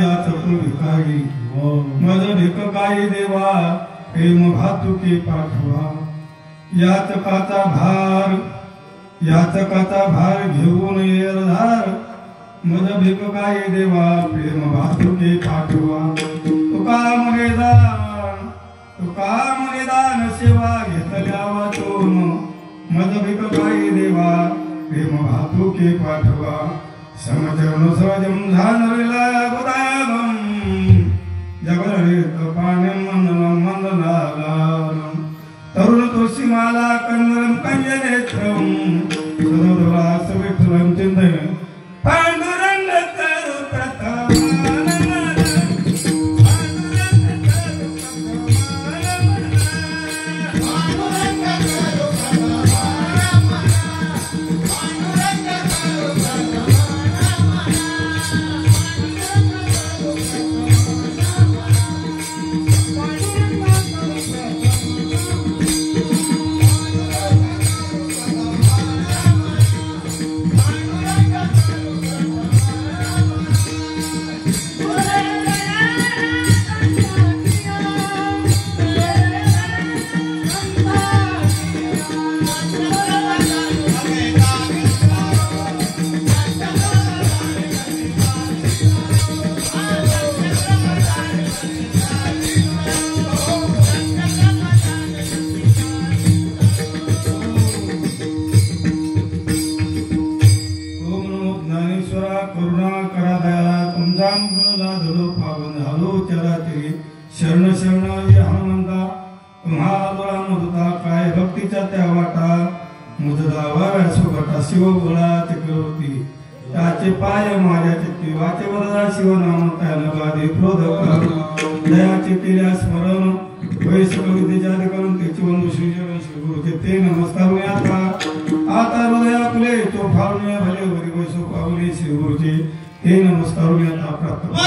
याच तू भिकारी मज भिक काही देवा प्रेम भातुके पाठवा याचकाचा भार घेऊन येरधार मज भिक काही देवा प्रेम भातुके पाठवा तुका म्हणे दान सेवा घेतल्या वाचून मज भिक काही देवा प्रेम भातुके पाठवा समचरण सहजम झानरिला गुदागम जगलरित पाण्यम मंदनम मंदनालानम तरुण तुलसीमाला कंदरम कंजनेत्रम सदोदरास विठ्ठलम चिंतन पांडुरंग करू प्रथम शरण शरणाई हनुमंता तुम्हाला मधुता काय भक्तीच्या त्या वाटा मुददावा सुगटा शिव बोला चक्रवर्ती त्याचे पाय माझ्या चित्ती वाचे वरदा शिवनाम त्याला बाधी क्रोध दयाचे केल्या स्मरण वैसक विद्येच्या करून त्याची बंधू श्रीचरण श्री गुरुचे ते नमस्कार आता हृदया फुले तो फाळून भले वरी वैसो पावले श्री गुरुचे ते नमस्कार आता प्राप्त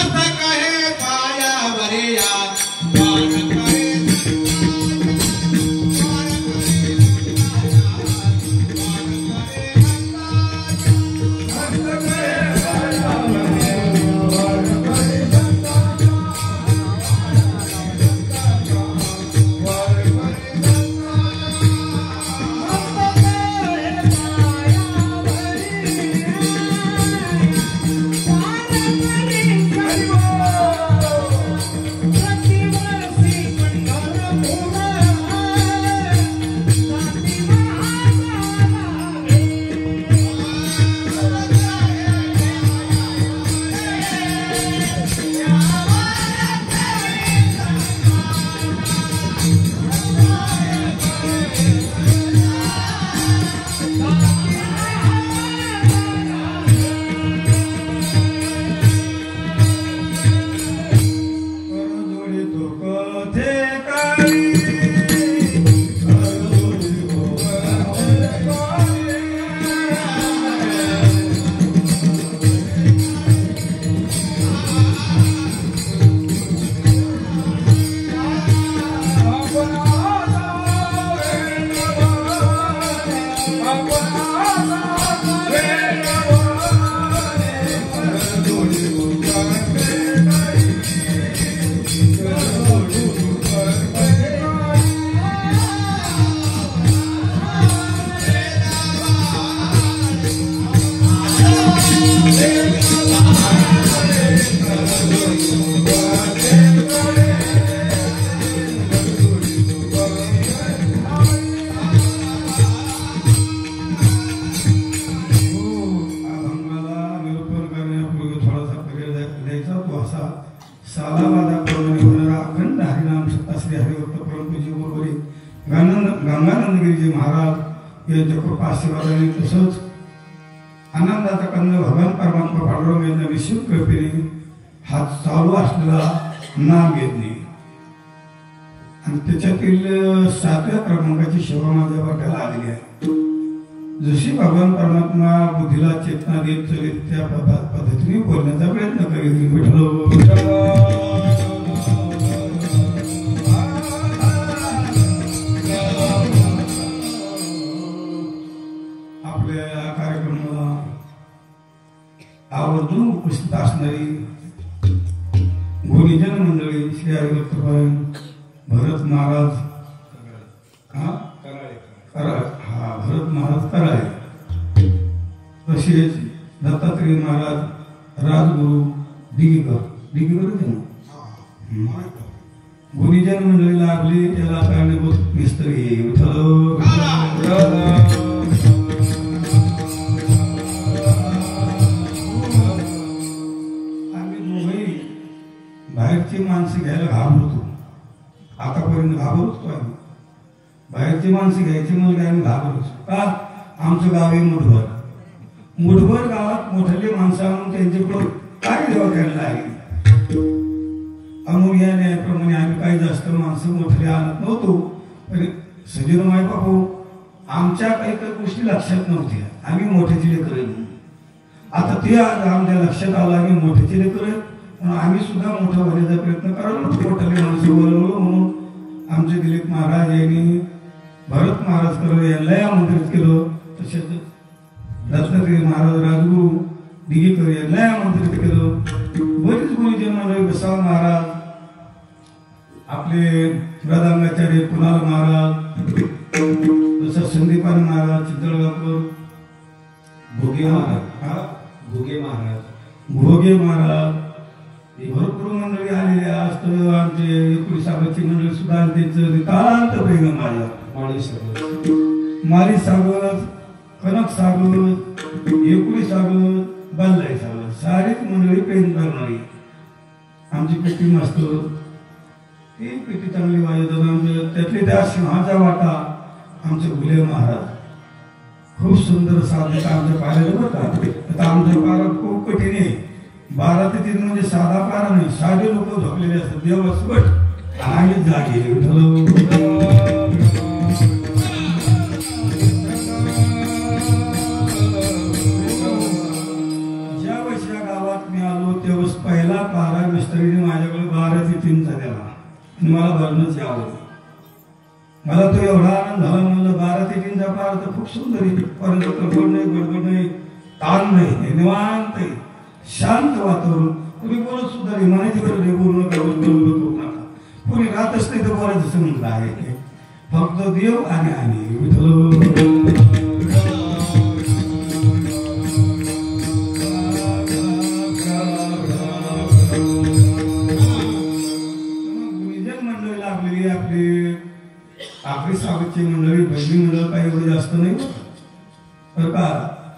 गंगानंदगिरीजी महाराज यांच्या कृपा आशीर्वादाने तसंच आनंदाचा कंद भगवान परमात्मा पांडुरंग यांच्या निश्चित कृपेने हा चालू असलेला नाम यज्ञ आणि त्याच्यातील 7व्या क्रमांकाची सेवा माझ्या वाट्याला आलेली आहे। जशी भगवान परमात्मा बुद्धीला चेतना देत चलित त्या पद्धतीने बोलण्याचा प्रयत्न करीत विठ्ठल आवर्जून उपस्थित असणारी गुरुजन मंडळी श्री हरिभक्तपरायण भरत महाराज भरत महाराज कराळे, तसेच दत्तात्रय महाराज राजगुरु दिगीकर गुरुजन मंडळीला आपली त्याला कारणीभूत मिस्त्री बाहेरची माणसं घ्यायला घाबरतो, आतापर्यंत घाबरतो आम्ही. बाहेरची माणसं घ्यायची म्हणजे आम्ही घाबरतो का? आमचं गाव आहे मुठभर गावात मोठ्याले माणसं आणून त्यांच्याकडून काय देवा करायला आहे. अमोल या न्यायाप्रमाणे आम्ही काही जास्त माणसं मोठ्याले आणत नव्हतो. पण सजीव माय बापू आमच्या काही काही गोष्टी लक्षात नव्हत्या. आम्ही मोठ्याची लेकर, आता ते आज आमच्या लक्षात आलं आम्ही मोठ्याची लेकर, आम्ही सुद्धा मोठा होण्याचा प्रयत्न करायला मोठ्याले माणसं बोलवलं. म्हणून आमचे दिलीप महाराज यांनी भरत महाराज करावे यांनाही आमंत्रित केलं. तसेच दत्तात्रय महाराज राजगुरु दिगीकर यांनाही आमंत्रित केलं. बरीच गुरुजन मंडळी, बसाव महाराज, आपले मृदांगाचार्य कुणाल महाराज, तसंच संदीपान महाराज चितळगावकर, घोगे महाराज भरपूर मंडळी आलेली. आज तर आमचे 19 मंडळी सुद्धा त्यांचं नितांत प्रेम माझ्या माळी सागर, कनक सागर, 19 सागर, बल्लाई सागर, सारीच मंडळी प्रेम करणारी. आमची पेटी मस्त, ती पेटी चांगली वाजवतात. त्यातले त्या सिंहाचा वाटा आमचे भुले महाराज खूप सुंदर साधक आमच्या पारायला बघतात. आता आमच्या पारा खूप कठीण आहे. 12 ते 3 म्हणजे साधा पारा नाही, साधे लोक झोपलेले असतात. देव असवट आणि जागे ज्या वर्षी या गावात मी आलो तेव्हा पहिला पारा मिस्त्रीने माझ्याकडे 12 ते 3चा दिला आणि मला भरणंच यावं. मला तो एवढा आनंद झाला. म्हणलं 12 ते 3चा पारा तर खूप सुंदर आहे, परंतु गडबड नाही, गडबड नाही, ताण नाही, निवांत आहे, शांत वातावरण. कुणी बोलत सुद्धा नाही, म्हणायची गरज नाही, बोलू नका, बोलू नका. कुणी राहतच नाही तर बोलायचं समजलं आहे. फक्त देव आणि आम्ही गुरुजन मंडळी लागलेली आपली सावधची मंडळी, बहिणी मंडळ काही एवढे जास्त नाही बरं का.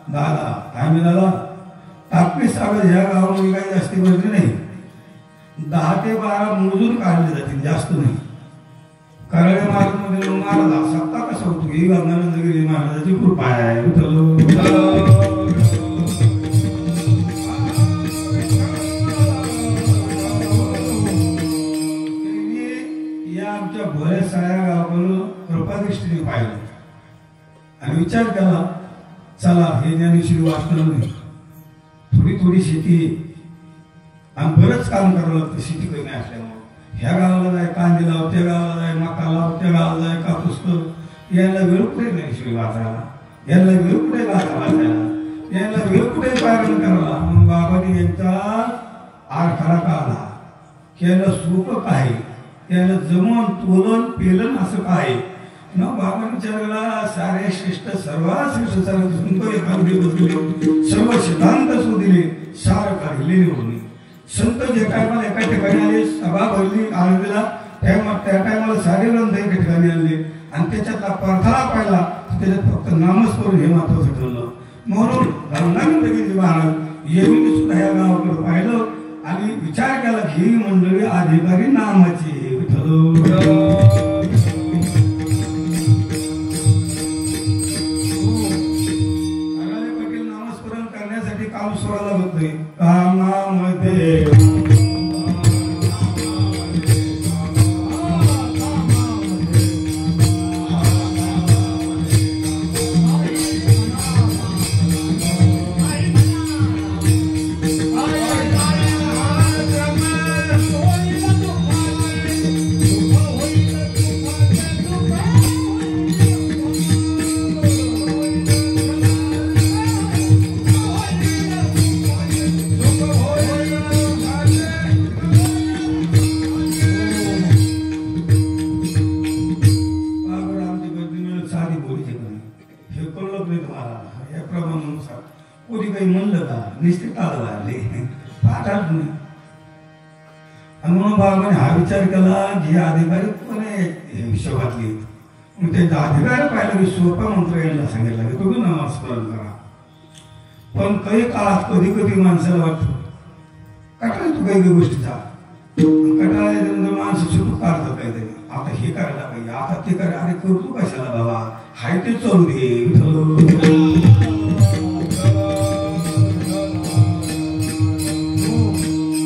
दादा आम्ही दादा टाकळी सावध ह्या गावामध्ये काही जास्ती भरली नाही. 10 ते 12 मोजून काढले जातील, जास्त नाही. कराळे महाराज मध्ये महाराज सत्ता कसा होतो ही गंगानंदगिरी महाराजाची कृपा आहे. या आमच्या भोऱ्या साऱ्या गावाकडून कृपादृष्टीने पाहिलं आणि विचार केला, चला हे ज्ञानेश्वरी वाचणार नाही, थोडी शेती आणि बरंच काम करावं लागतं शेती कमी असल्यामुळे. ह्या गावाला जाय कांदे लाव, त्या गावाला जाय मका लाव, त्या गावाला जाय कापूस कर. यायला वेळ कुठे ज्ञानेश्वरी वाचायला, यायला वेळ कुठे गाथा वाचायला, यायला वेळ कुठे पारायण करायला. मग बाबांनी यांचा आरखाडा काढला की याला सोपं काय, याला जमून तोलन पेलन असं काय ना. बाबांनी विचारला सारे श्रेष्ठ सर्वात श्रेष्ठ सर्व सिद्धांत शोधिले, सार काढले निवडणे. संत जे टायमाला एका ठिकाणी आले, सभा भरली आनंदीला, त्या टायमाला सारे ग्रंथ एका ठिकाणी आणले आणि त्याच्यातला पार्थाला पाहिला, त्याच्यात फक्त नामस्मरण हे महत्वाचं ठरलं. म्हणून गंगानंदगिरी महाराज यांनी सुद्धा या गावाकडे पाहिलं आणि विचार केला की ही मंडळी अधिकारी नामाची नामस्मरण करण्यासाठी काम सोडायला होत नाही. कामामध्ये आणि म्हणून बाबाने हा विचार केला की अधिकारी कोण आहे हिशोबातली. मग त्यांचा अधिकार पाहिला की सोपा मंत्र यायला सांगितलं की तुम्ही नामस्मरण करा. पण काही काळात कधी कधी माणसाला वाटतं कटाळा तू काही गोष्टीचा कटाळा माणसं सुरू काढतात काहीतरी. आता हे करायला पाहिजे, आता ते करा. अरे करतो कशाला बाबा, हाय ते चालू दे.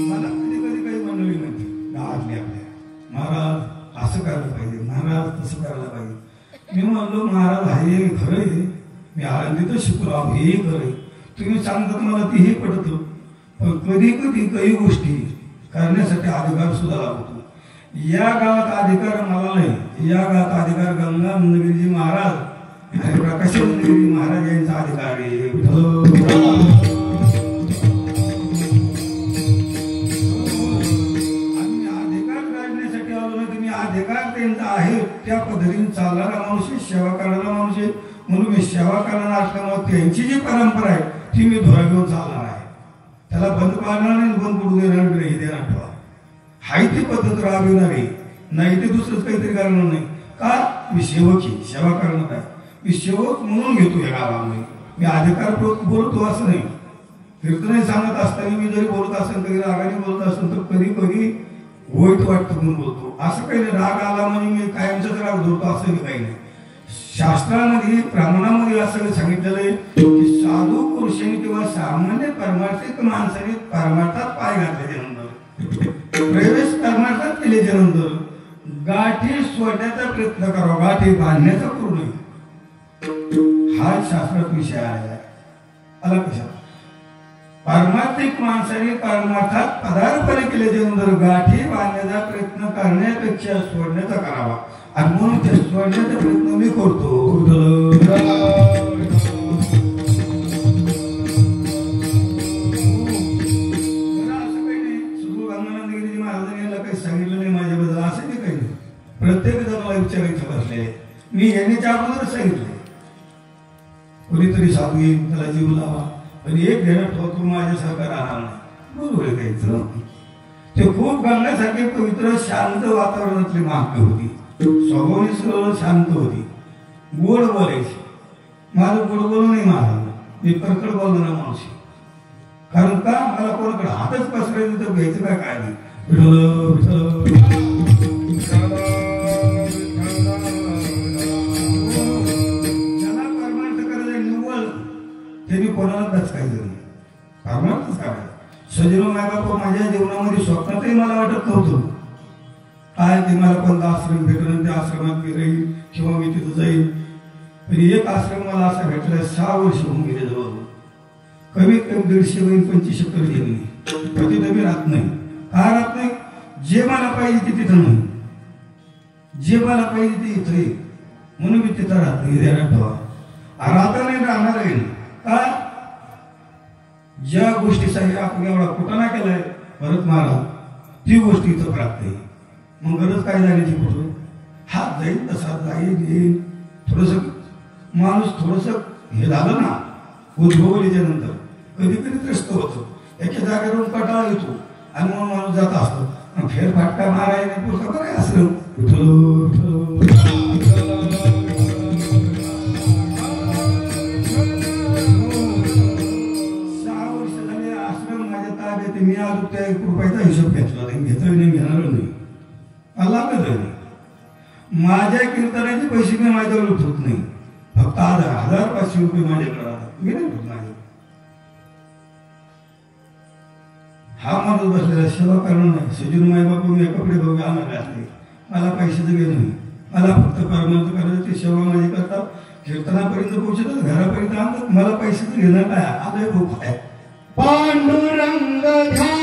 मला कधी कधी काही मंडळी म्हणते गावातली आपल्या, महाराज असं करायला पाहिजे, महाराज तसं करायला पाहिजे. मी म्हणलो महाराज हे खरं आहे, मी आळंदीतच शिकलो आहो, हे खरं आहे. तुम्ही सांगतात मला तेही पडतं. पण कधी कधी काही गोष्टी करण्यासाठी अधिकार सुद्धा लागतो. या गावात अधिकार मला नाही, या गावात अधिकार गंगा नंदगिरी महाराज आणि प्रकाश नंदगिरी महाराज यांचा अधिकार आहे. आम्ही अधिकार काढण्यासाठी आलो नाही, तुम्ही अधिकार त्यांचा आहे त्या पद्धतीने चालणारा माणूस आहे, सेवा करणारा माणूस आहे. म्हणून मी सेवा करणारा असल्यामुळे त्यांची जी परंपरा आहे ती मी धोरा घेऊन चालणार आहे. त्याला बंद पाडणार नाही, बंद पडू देणार नाही. देणार ठेवा हाय ती पद्धत राबविणारी नाही, ते दुसरंच काहीतरी करणार नाही. का मी सेवक आहे, सेवा करणार आहे. मी सेवक म्हणून घेतो या गावामध्ये. मी अधिकार बोलतो असं नाही. कीर्तन सांगत असताना मी जरी बोलत असेल, कधी रागाने बोलत असेल तर कधी कधी वाईट वाटतं म्हणून बोलतो. असं काही नाही राग आला म्हणजे मी कायमचाच राग धरतो असं काही नाही. शास्त्रामध्ये प्रमाणामध्ये असं सांगितलेलं आहे की साधू पुरुषांनी किंवा सामान्य परमार्थिक माणसाने परमार्थात पाय घातल्याच्यानंतर, प्रवेश परमार्थात केल्याच्यानंतर गाठी सोडण्याचा प्रयत्न करावा, गाठी बांधण्याचा करू नये. हा शास्त्रात विषय आहे. आला कशा परमार्थिक माणसाने परमार्थात पदार्पण केल्याच्यानंतर गाठी बांधण्याचा प्रयत्न करण्यापेक्षा सोडण्याचा करावा. आणि म्हणून ते सोडण्याचा प्रयत्न मी करतो. असं काही नाही सुरू गंगानंदगिरी महाराजांनी याला काही सांगितलं नाही माझ्याबद्दल, असं नाही काही नाही. प्रत्येक जण मला विचारायचं बसले, मी येण्याच्या अगोदर सांगितले कोणीतरी साधू येईल त्याला जीव लावा, पण एक घेणं ठेवतो माझ्यासारखा राहणार नाही. बरोबर आहे काहीच. ते खूप गंगासारखे पवित्र शांत वातावरणातली महात्मा होती. स्वभावाने सरळ शांत होती, गोड बोलायची. माझं गोड बोलणं नाही महाराज, मी कर्कड बोलणारा माणूस. कारण का मला कोणाकडे हातच पसरायचं तर घ्यायचं काय नाही. ज्याला परमार्थ करायचं निव्वळ त्यांनी कोणाला दचकायचं नाही, परमार्थच करायचं. सजीव मायबाप माझ्या जीवनामध्ये स्वप्नातही मला वाटत नव्हतं काय की मला कोणता आश्रम भेटलं, त्या आश्रमात मी राहील किंवा मी तिथं जाईल. पण एक आश्रम मला असा भेटला 6 वर्ष होऊन गेले जवळ. कमीत कमी 150 वैन 25 एकर गेली. तिथं मी राहत नाही. का राहत नाही? जे मला पाहिजे ते तिथं नाही, जे मला पाहिजे ते इथं आहे. म्हणून मी तिथं राहत नाही. ध्यानात ठेवा, राहता नाही राहणार आहे. का ज्या गोष्टीसाठी आपण एवढा कुटाणा केलाय परत महाराज ती गोष्ट इथं प्राप्त आहे. मग गरज काय झाली कुठं हात जाईल तसा जाईल येईल. थोडस माणूस थोडस हे झालं ना उद्भवल्याच्या नंतर कधी कधी त्रस्त होतो, एका जागेवरून कटाळा येतो आणि मग माणूस जात असतो. फेरफाटका मारायला पुढचं बरं असलं मी आज त्या 1 रुपयाचा हिशोब घेतला नाही, घेतोय नाही, घेणार नाही. मला कळलं नाही. माझ्या कीर्तनाचे पैसे मी माझ्यावर उठवत नाही. फक्त 1000-500 रुपये माझ्याकडे राहतात, मी नाही उठत माझ्या. हा माणूस बसलेला सेवा करणं नाही. सजीव मायबाप मी कपडे बघूया आम्हाला घातले, मला पैशाचं घेणं नाही. मला फक्त परमार्थ करायचं, ते सेवा माझी करतात. कीर्तनापर्यंत पोहोचतात, घरापर्यंत आणतात. मला पैशाचं घेणं काय आता भूक आहे. पांडुरंग ध्यान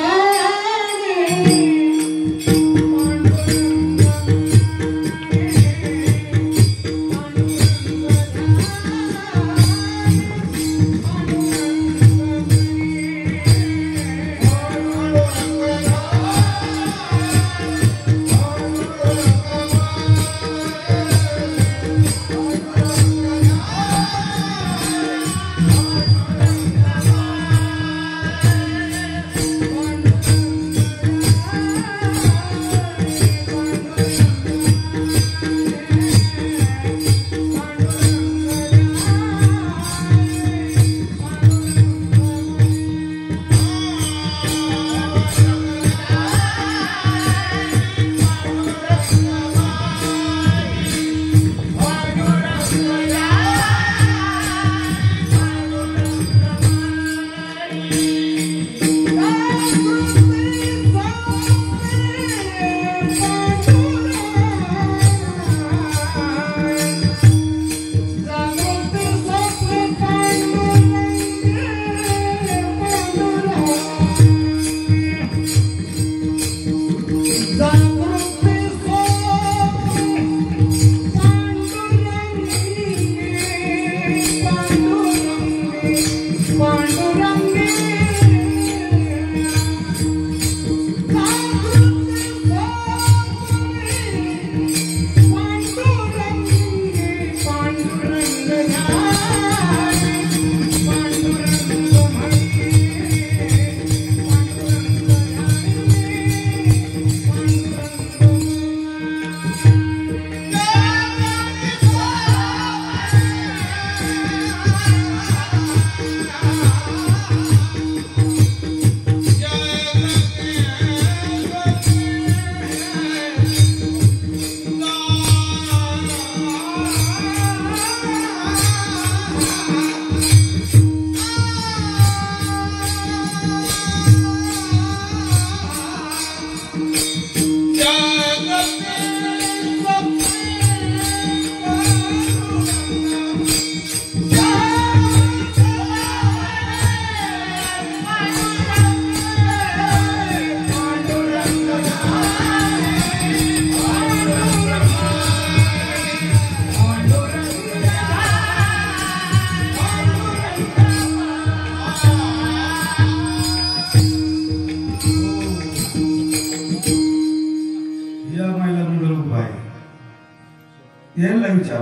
यांना विचार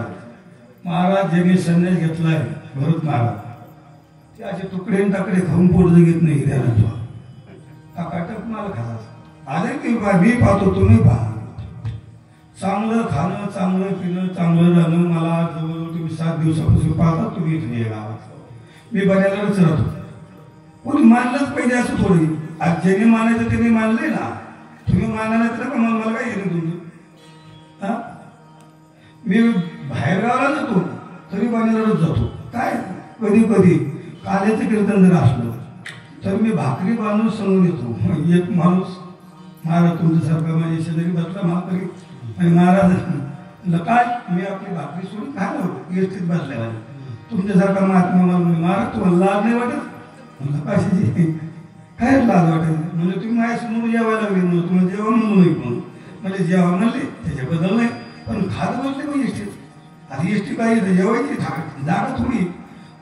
महाराज ज्यांनी संन्यास घेतलाय भरत महाराज ते असे तुकडे टाकडे खाऊन पोट जगत नाही त्याला टाकाटक मला खाला आले की मी पाहतो तुम्ही पहा चांगलं खाणं चांगलं पिणं चांगलं राहणं मला जवळजवळ तुम्ही 7 दिवसापासून पाहता तुम्ही इथे गावात मी बऱ्यालाच राहतो कोणी मानलंच पाहिजे असं थोडी आज ज्यांनी मानायचं त्यांनी मानले ना तुम्ही मानायला तर का मला काय येणं तुमचं हा मी बाहेर गावाला जातो तरी बऱ्यालाच जातो काय कधी कधी काल्याचं कीर्तन जर असलं तर मी भाकरी बांधून सांगून येतो एक माणूस महाराज तुमच्यासारखा माझ्या शेजारी बसला महाकरी आणि महाराज काय मी आपली भाकरी सोडून खायला होतो एसटीत बसल्या तुमच्यासारखा महात्मा मला महाराज तुम्हाला लाज नाही वाटत म्हणलं कशाची काय लाज वाटत म्हणजे तुम्ही माझ्यासमोर जेवायला लागले म्हणून तुम्हाला जेवण म्हणून नाही म्हणून म्हणजे जेव्हा म्हणले त्याच्याबद्दल नाही पण खात बसले मग एसटीत आता एसटी काय येतं जेवायची जागा थोडी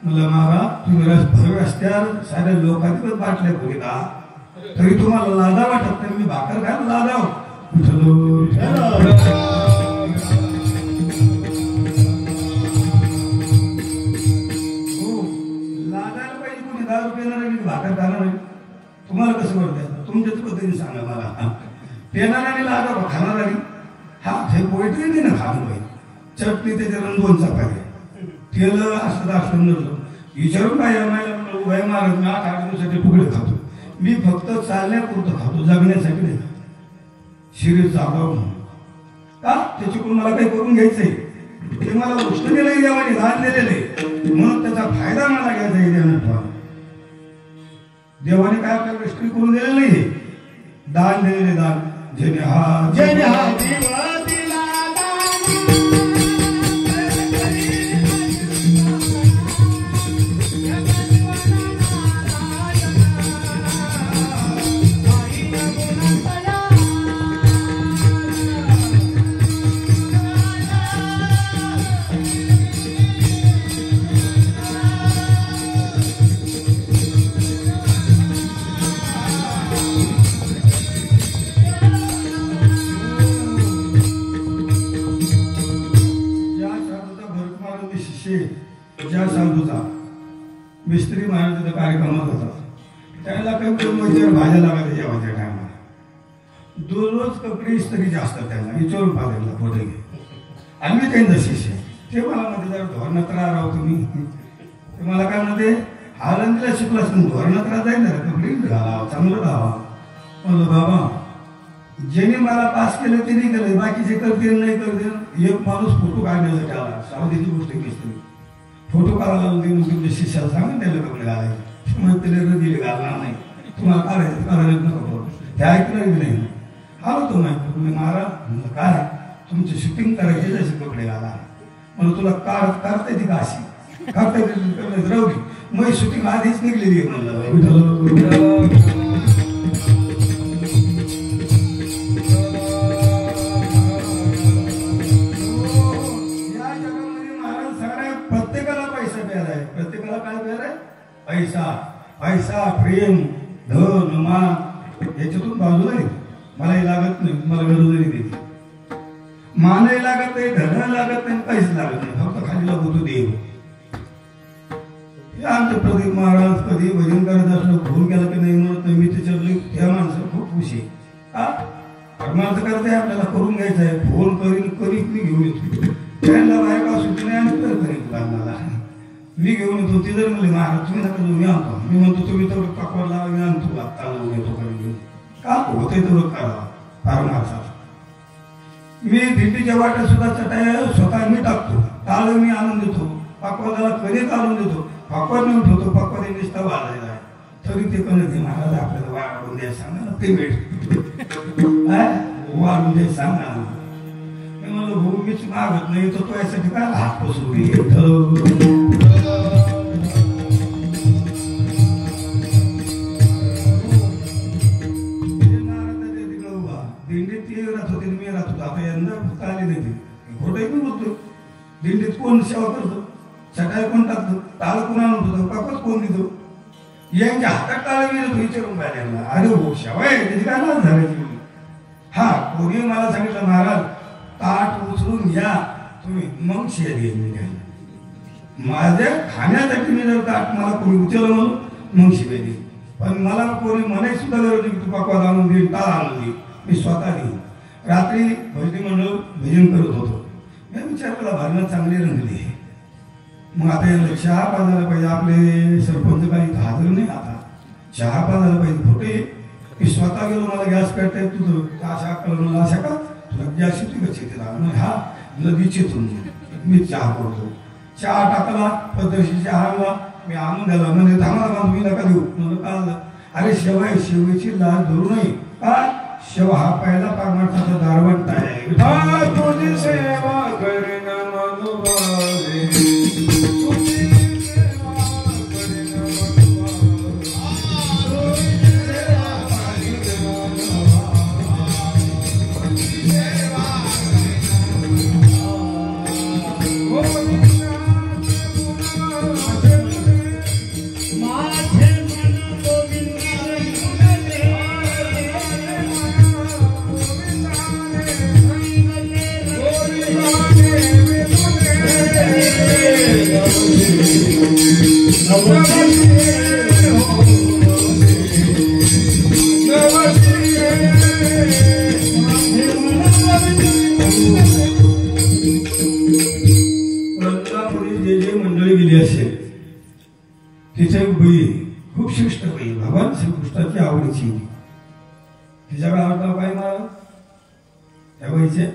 म्हणलं महाराज तुम्ही रस्त्यावर साऱ्या लोकांनी बाटल्या पुढे का तरी तुम्हाला लाजा वाटत तर मी भाकर खायला लाजाव लाजायला पाहिजे कोणी 10 रुपये येणार आहे भाकर खाणार आहे तुम्हाला कसं वाटतं तुमच्याच पद्धतीने सांगा मला पेणाऱ्याने लाजा खाणारी हा हे पोएट्री नाही ना खाणं पाहिजे चटणी त्याच्यावर 2 चपात्या केलं असं दाखवून नसलं विचारून काय उभ्या महाराज मी 8 दिवसाचे तुकडे खातो मी फक्त चालण्यापुरतं खातो जगण्यासाठी नाही शरीर चालव म्हणून का त्याच्याकडून मला काही करून घ्यायचंय ते मला उष्ण दिलंय देवाने दान दिलेले म्हणून त्याचा फायदा मला घ्यायचा आहे देवाने काय आपल्याला गोष्टी करून दिलेलं नाही दान दिलेले दान जेणे हा ज्या साधूचा मिस्त्री महाराजाचा कार्यक्रमात होता त्याला काही भाज्या लागायच्या जेवायच्या टायमाला दररोज कपडे इस्त्रीचे असतात त्याला विचारून पाहिजे फोटो घे आणि मी त्यांचा शिष्य ते मला मध्ये जरा धोरणात राहा तुम्ही ते मला काय म्हणते आनंदीला शिकलास पण धोरणात राहा जाईल ना कपडे घालावं चांगलं राहावं म्हणलं बाबा ज्याने मला पास केलं त्याने केलं बाकीचे करते नाही करते एक माणूस फोटो काढण्यासाठी आला सावधीची गोष्ट मिस्त्री फोटो काढायला तुमच्या शिष्याला सांगा त्याला कपडे घालायचे मग त्याला दिले घालणार नाही तुम्हाला काढायचं नको ते ऐकणार नाही आलो तो नाही तुम्ही महाराज म्हणलं काय तुमची शूटिंग करायची जसे कपडे घाला म्हणून तुला काढता येते का अशी काढता येते राहू दे मग शूटिंग आधीच निघलेली आहे म्हणलं पैसा पैसा प्रेम धन मान याच्यातून बाजूला नाही. मलाही लागत नाही, मला गरज नाही त्याची. मानही लागत नाही, धन लागत नाही, काहीच लागत नाही, फक्त खाली लागतो देव. आमचे प्रदीप महाराज कधी भजन करत असलं फोन केला की नाही म्हणत नाही. मी त्याच्यातली त्या माणसं खूप खुश आहे. हा परमार्थ करते आपल्याला करून घ्यायचं आहे. फोन करीत मी घेऊन येतो. त्यांना बायका सुटली नाही आणि तर करीत लग्नाला मी घेऊन येतो. ती जर म्हणले महाराज तुम्ही नका मी आणतो. मी म्हणतो तुम्ही तेवढं पाकवाड लावा मी आणतो. आत्ता लावून येतो कधी घेऊन का होते तेवढं करावा परमार्थाला. मी दिंडीच्या वाट्या सुद्धा चटाया स्वतः मी टाकतो. टाळ मी आणून देतो. पाकवादाला कणिक आणून देतो. पाकवाद नेऊन ठेवतो. पाकवाद निष्ठा वाढलेला आहे तरी ते कणिक महाराज आपल्याला वाढवून द्यायला सांगा ना. ते भेट वाढून द्यायला सांगा ना. मला भाऊ मीच मागत नाही तर तो यासाठी काय हात पसरून दिंडीत ते राहत होते मी राहत होतो. आता यंदा आले नाही ते खोटंही पण बोलतो. दिंडीत कोण सेवा करतो? चटाई कोण टाकतो? टाळ कोण आणून होतो? पाकच कोण देतो? यांच्या हातात टाळ मी देतो विचारून पाहिजे. अरे हो शेवाय त्याची काय लाज झाली. हा कोणी मला सांगितलं महाराज ताट उचलून घ्या तुम्ही मग शेअर घेईन मी घ्यायला. माझ्या खाण्यासाठी मी जर ताट मला कोणी उचललं म्हणून मग शिवाय देईन. पण मला कोणी म्हणायची सुद्धा गरज नाही की तू पाकवाद आणून देईन टाळ आणून देईन. मी स्वतः देईन. रात्री भजनी मंडळ भजन करत होतो. मी विचार केला भरणं चांगली रंगली आहे. मग आता याला चहा पाजायला पाहिजे. आपले सरपंच काही हजर नाही. आता चहा पाजायला पाहिजे. कुठे मी स्वतः गेलो. मला गॅस पेटता येत तुझं अशा कळलं अशा का तुला गॅस येते कशी येते हा लगेच येतो मी चहा करतो. चहा टाकला पद्धतशीर चहा आणला मी आणून द्याला. म्हणजे थांबा तुम्ही नका देऊ म्हणलं का. अरे शेवाय शेवची लाज धरू नये का. शेव हा पहिला परमार्थाचा दारवंट आहे. तुझी सेवा करीन मनुभावे. खूप श्रेष्ठ बाई भगवान श्रीकृष्णाची आवडीची. तिच्या गावात नाव काय महाराज त्या बाईचे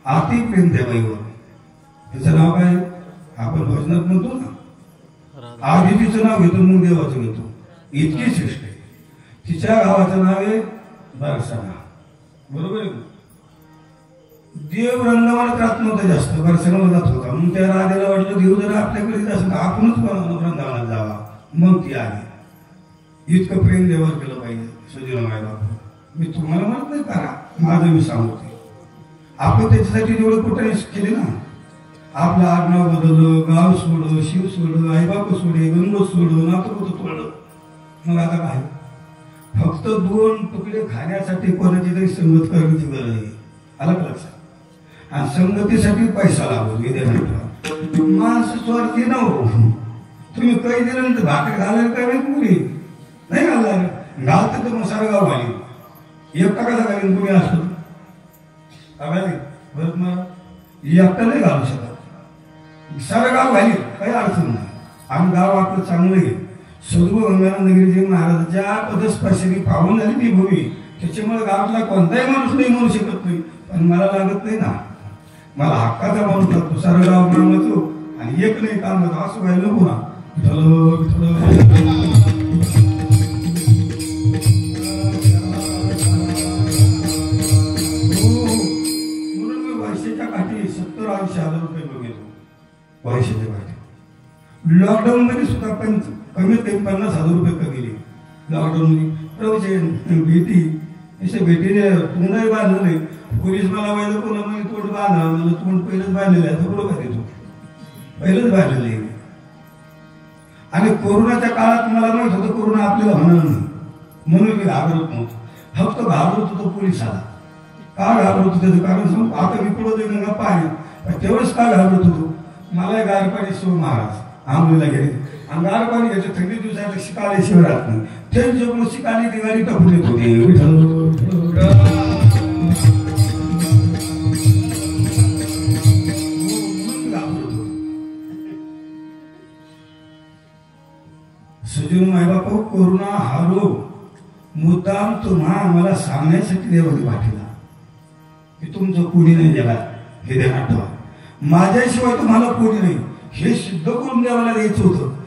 आती प्रेम त्या बाईवर. तिचं नाव काय आपण भजनात म्हणतो ना आधी तिचं नाव घेतो मग देवाचं घेतो. इतकी श्रेष्ठ आहे. तिच्या गावाचं नाव आहे बरसाना. बरोबर आहे. देव वृंदावनात राहत नव्हता जास्त बरसानाला जात होता. मग त्या राधेला वाटलं देव जरा आपल्याकडे जास्त आपणच वृंदावनात जावा. मग ती आली. इतकं प्रेम देवावर केलं पाहिजे. सुजीला माय बापू मी तुम्हाला म्हणत नाही करा माझं मी सांगते. आपण त्याच्यासाठी जेवढं कुठे केले ना. आपलं आडनाव बदललं गाव सोडलं शिव सोडलं आईबाप सोडे गंगोत सोडलं नातं तोडलं. मग आता काय फक्त 2 तुकडे खाण्यासाठी कोणाची तरी संगत करण्याची गरज आहे. आलं लक्षात. आणि संगतीसाठी पैसा लागतो. विद्यार्थी माणसं स्वार्थी न हो. तुम्ही काही दिलं तर भाकर घालायला काय माहिती मुली नाही घालला घालते तर मग सारं गाव घाली. एकटा कसा घालीन तुम्ही असतो घाली बरं मग एकटा नाही घालू शकत. सारं गाव घाली काही अडचण नाही. आम्ही गाव आपलं चांगलं आहे. सद्गुरू गंगानंदगिरीजी महाराजांच्या पदस्पर्शाने पाहून झाली ती भूमी. त्याच्यामुळे गावातला कोणताही माणूस नाही म्हणू शकत नाही. पण मला लागत नाही ना. मला हक्काचा माणूस लागतो. सारं गाव मानतो आणि एक नाही काम असं व्हायला नको ना. म्हणून मी वर्षाच्या काठी 70-80 रुपये घेतो. वर्षाच्या काठी लॉकडाऊन मध्ये सुद्धा कमीत कमी 50,000 रुपये कमी लॉकडाऊन मध्ये. प्रवचन भेटी अशा भेटीने तोंडही बांधलं नाही. पोलीस मला पाहिलं कोणा म्हणजे तोंड बांधा मला तोंड पहिलंच बांधलेलं आहे. तर कुठं का देतो पहिलंच बांधलेलं आहे. आणि कोरोनाच्या काळात मला माहित होतं कोरोना आपल्याला होणार नाही, म्हणून मी घाबरत नव्हतो. फक्त घाबरत होतो पोलिसाला. का घाबरत होतो त्याचं कारण सांगू. आता मी पुढे गंगा पाणी तेवढंच का घाबरत होतो. मला गार पाणी शिव महाराज आंघोळीला गेले आणि गार पाणी घ्यायचं. थंडी दिवसात शिकाले शिवरात नाही त्यांच्याकडून शिकाले ती गाडी टाकून येत होती. सुजून माय बापू कोरोना हा रोग मुद्दाम तुम्हा मला सांगण्यासाठी देवाने पाठवला की तुमचं कोणी नाही जगात हे ध्यानात ठेवा. माझ्याशिवाय तुम्हाला कोणी नाही हे सिद्ध करून देवाला द्यायचं होतं.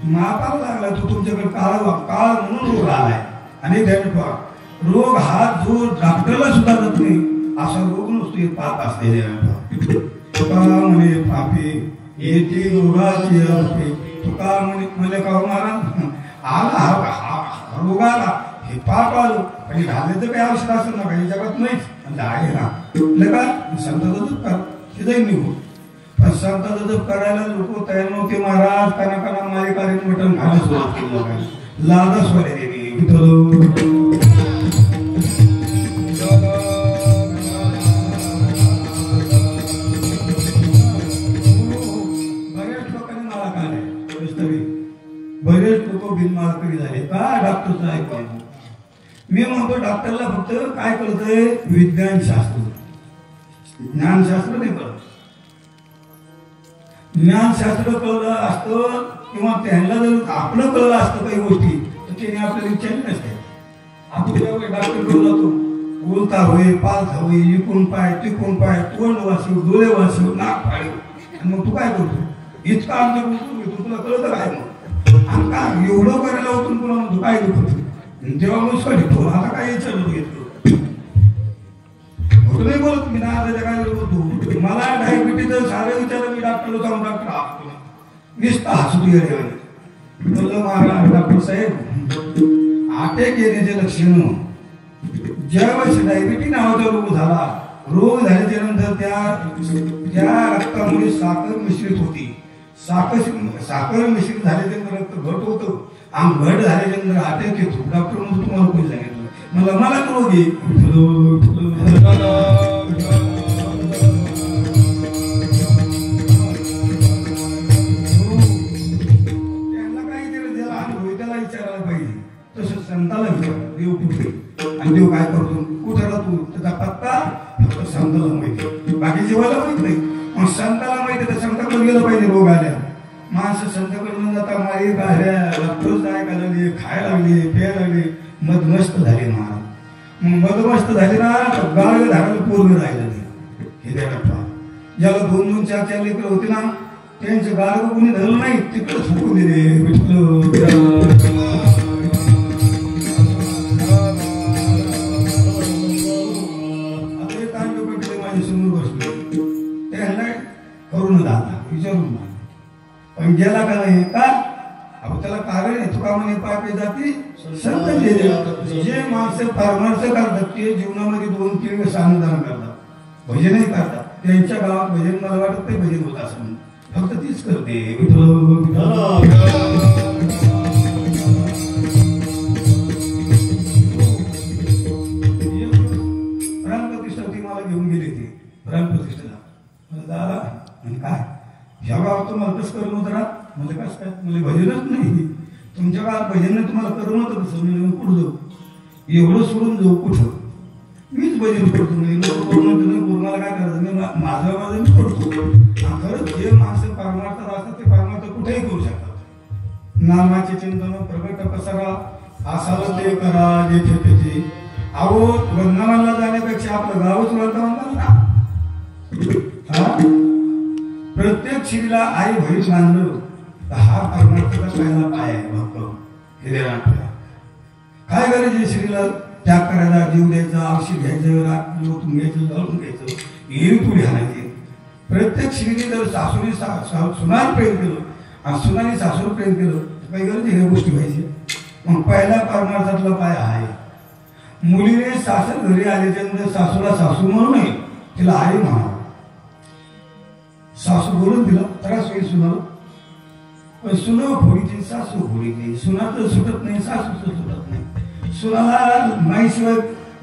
मापाला लागला तो तुमच्याकडे काळ म्हणून रोग आलाय. आणि रोग हा जो डॉक्टरला सुद्धा जात नाही असा रोग नसतो. पाप असलेले तुका म्हणे पापी येते रोगाची अल्पे. तुका म्हणे का महाराज आला हा रोग आला हे पाप आलो आणि घालायचं काही आवश्यक असेल ना काही जगात नाहीच आहे ना का संताचा जप कर हे जाईल निघून. पण संताचा जप करायला लोक तयार नव्हते. महाराज काना माझे कार्य मटण घालून सुरुवात केली. लादा स्वरे देवी बऱ्याच लोकांनी मला काढले. बरेच लोक बिनमालकरी झाले का डॉक्टरचं ऐकून. मी म्हणतो डॉक्टरला फक्त काय कळतंय विज्ञानशास्त्र ज्ञानशास्त्र नाही कळत. ज्ञानशास्त्र कळलं असतं किंवा त्यांना जर आपलं कळलं असतं काही गोष्टी तर त्याने आपल्याला विचारले नसते. आपण जेव्हा डॉक्टरकडे जातो बोलता होय पालथा होय इकून पाय तिकून पाय तोंड वाचव डोळे वाचव नाक पाळीव आणि मग तू काय करतो इतका आमच्या उठून घेतो तुला कळतं काय मग आणि का एवढं करायला उठून तुला म्हणतो काय दुखतो तेव्हा मुस्का ठेवतो आता काय विचारलं घेतलं नाही बोलत मी ना काय बोलतो. मला डायबिटीचं सारं विचारलं मी डॉक्टरला जाऊन डॉक्टर हसतो नुसतं हसू बोललं महाराज डॉक्टर साहेब अटॅक येण्याचे लक्षण ज्यावेळेस डायबिटीज नावाचा रोग झाल्याच्या नंतर त्या रक्तामुळे साखर मिश्रित होती. साखर मिश्रित झाल्याच्या रक्त घट होतं आणि घट झाल्याच्या नंतर अटॅक येतो. डॉक्टर म्हणून तुम्हाला कोणी सांगितलं मला रोग आहे. संताला विचार देव कुठे आणि देव काय करतो कुठे राहतो त्याचा पत्ता फक्त संताला माहिती बाकी जीवाला माहित नाही. मग संताला माहिती तर संताकडे गेलं पाहिजे. रोग आल्या माणसं संताकडे न जाता मारी गाड्या डॉक्टर ऐकायला लागले खायला लागले प्यायला लागले मदमस्त झाले. महाराज मग मदमस्त झाले ना गाळ झाडाला पूर्ण राहिलं नाही. हे द्या ज्याला 2-2, 4-4 लेकरं होते ना त्यांचं गाडगं कोणी धरलं नाही तिकडं फुकून दिले विठ्ठल आता एक तांडव पेटले माझ्या समोर बसले त्यांना करून दादा विचारून पण गेला का नाही का अहो त्याला कारण आहे तुका म्हणे पापे जाती संत जे माणसं परमार्थ करतात ते जीवनामध्ये 2-3 वेळेस अनुदान करतात भजनही करतात त्यांच्या गावात भजन मला वाटत नाही भजन होत असं फक्त तीच करते प्राणप्रतिष्ठा ती मला घेऊन गेली ती प्राणप्रतिष्ठेला दादा म्हणजे काय ह्या गावात तुम्हाला कसं करून होतं ना म्हणजे कसं काय म्हणजे भजनच नाही तुमच्या गावात भजन तुम्हाला करून होतं कसं म्हणजे कुठं जाऊ एवढं सोडून जाऊ कुठं मीच भजन करतो म्हणजे मला काय करायचं मी माझं मी करतो खरंच जे माणसं परमार्थात असतात ते परमार्थ कुठेही करू शकतात नामाचे चिंतन प्रगट पसरा आसाला ते करा जेथे तेथे अहो वृंदावनला जाण्यापेक्षा आपलं गावच वृंदावन ना प्रत्येक स्त्रीला आई बहीण मानलं तर हा परमार्थाचा पहिला पाय आहे भक्त हिरेरांना काय गरज आहे स्त्रीला त्याग करायला जीव द्यायचा औषध घ्यायचं लोटून घ्यायचं जळून घ्यायचं एरी पुढे आणायची प्रत्येक स्त्रीने जर सासूने सुनार प्रेम केलं आणि सुनाने सासूर प्रेम केलं तर काही गरज ह्या गोष्टी व्हायची मग पहिला परमार्थातला पाय आहे मुलीने सासर घरी आल्याच्यानंतर सासूला सासू म्हणू नये तिला आई म्हणावं सासू बोलून दिला त्रास होईल सुनाला पण सुना फोडीची सासू फोडीची सुना तर सुटत नाही सासू तर सुटत नाही सुनाला माईशिवाय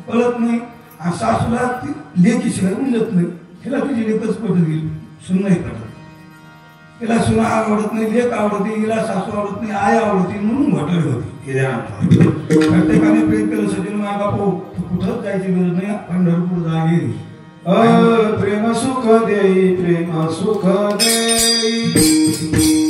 कळत नाही आणि सासूला लेकीशिवाय उमजत नाही तिला तुझी लेखच पटत गेली सुन नाही पटत तिला सुना आवडत नाही लेख आवडते हिला सासू आवडत नाही आई आवडते म्हणून घटळ होती प्रत्येकाने प्रेम केलं सजन माय बापू कुठंच जायची गरज नाही पंढरपूर जागे प्रेम सुख देई प्रेम सुख देई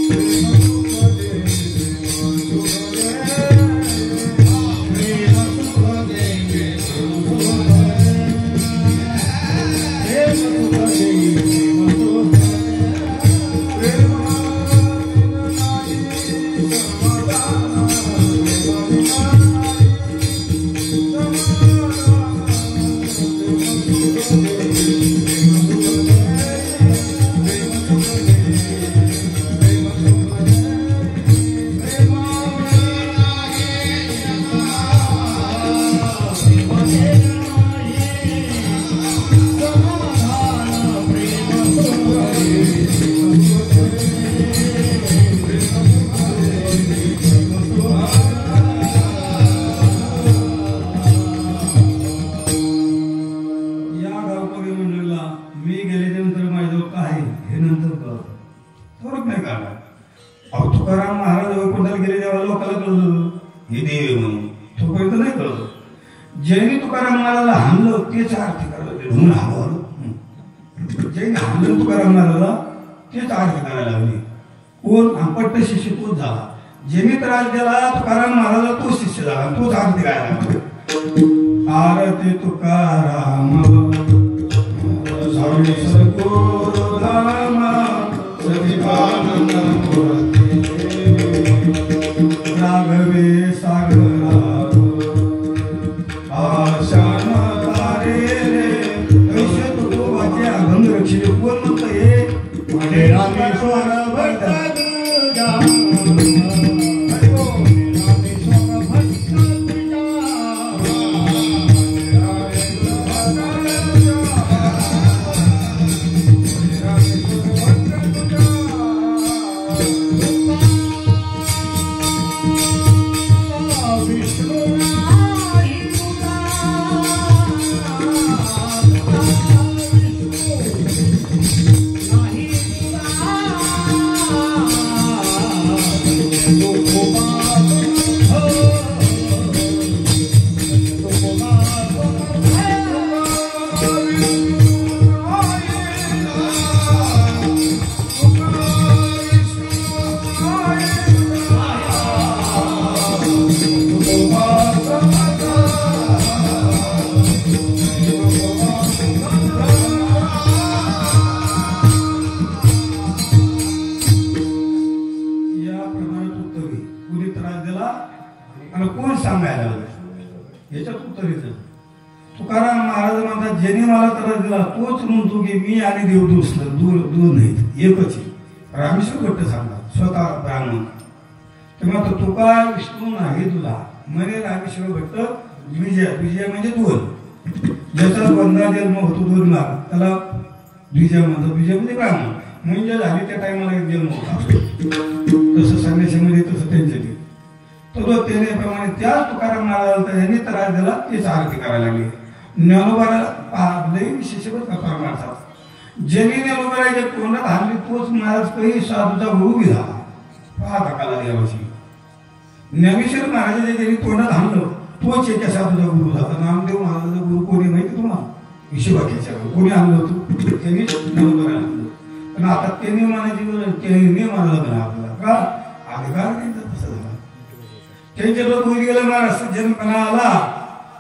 जैनी तुकाराम महाराजला हाणलं तेच आरती करायला जैन हाणलं तुकाराम महाराजला तेच आरती करायला लागली कोण आंपट्ट शिष्य तोच झाला ज्यांनी त्रास दिला तुकाराम महाराजला तो शिष्य झाला तोच आरती गायला लागला आरती तुकाराम स्वामी सद्गुरु धाम सचिदानंद राघवे सागरा कोण म्हणतं हे रामेश्वर भक्त उत्तरेचं. तुकाराम महाराज म्हणतात ज्याने मला त्रास दिला तोच म्हणतो की मी आणि देव दोन नाहीत, एकच आहे. रामेश्वर भट्ट सांगतात स्वतः ब्राह्मण. तेव्हा तो तुका विष्णू नाही तुला म्हणे रामेश्वर भट्ट. द्विजय म्हणजे दोन, ज्याचा बंदा जन्म होतो 2 लाख त्याला द्विजय म्हणतात. द्विजय म्हणजे ब्राह्मण म्हणजे झाली त्या टायमाला एक जन्म होता. तसं संन्यासीमध्ये तसं त्यांच्या ते तो त्यानेप्रमाणे त्याच तुकाराम महाराजाला त्यांनी त्रास दिला तेच आरती करायला लागली. ज्ञानोबाला लई विशेष परमार्थात ज्यांनी ज्ञानोबाच्या तोंडात हाणली तोच महाराज काही साधूचा गुरु बी झाला. पाहा काला देवाची. ज्ञानेश्वर महाराजाच्या ज्यांनी तोंडात हाणलं तोच एका साधूचा गुरु झाला. नामदेव महाराजाचा गुरु कोणी माहिती तुम्हाला? विश्ववाक्याच्या कोणी आणलं होतं? त्यांनी ज्ञानोबाला आणलं. पण आता त्यांनी म्हणायची त्यांनी म्हणाला बना आपल्याला का अधिकार त्यांचा तसं झाला. त्यांच्या लोक उभी गेले महाराज जन्मपणा आला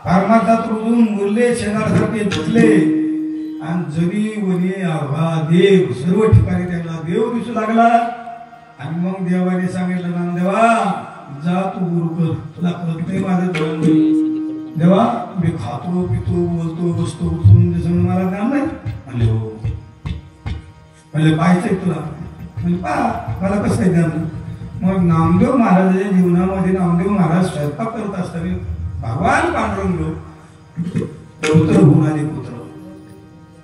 परमार्थात रुजून मुरले शेणासारखे दिसले आणि जरी वनी आभा देव सर्व ठिकाणी त्यांना देव दिसू लागला. आणि मग देवाने सांगितलं नामदेवा जा तू गुरु कर, तुला कळत नाही माझं धर्म. देवा मी खातो पितो बोलतो बसतो उठून दिसून मला ज्ञान नाही म्हणले. हो म्हणले पाहायचंय तुला म्हणजे पहा मला कसं काय ज्ञान. मग नामदेव महाराजाच्या जीवनामध्ये नामदेव महाराज स्वयंपाक करत असताना भगवान पांडुरंग पुत्र होऊन आले.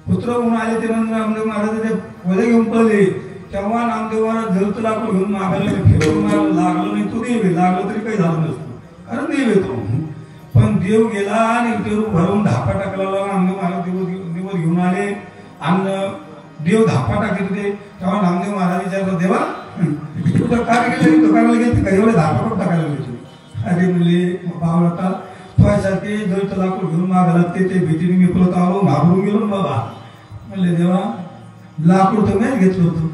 पुत्र होऊन आले त्यानंतर नामदेव महाराजाच्या वले घेऊन पळले. तेव्हा नामदेव महाराज जलत लाकूड घेऊन मागायला फिरवून लागलं नाही तो देव लागलं तरी काही झालं नसतं कारण देव येतो. पण देव गेला आणि देव भरून धापा टाकला. नामदेव महाराज देव घेऊन आले आणि देव धापा टाकत होते. तेव्हा नामदेव महाराज विचारला देवा तुझं काय केलं तो करायला गेलं का एवढे धापा पण टाकायला गेले. अरे म्हणले बावळता तुझ्यासारखे जलत लाकूड घेऊन मागा लागते ते भीतीने मी पळत आलो घाबरून गेलो बाबा. म्हणले देवा लाकूड तर मीच घेतलं होतं.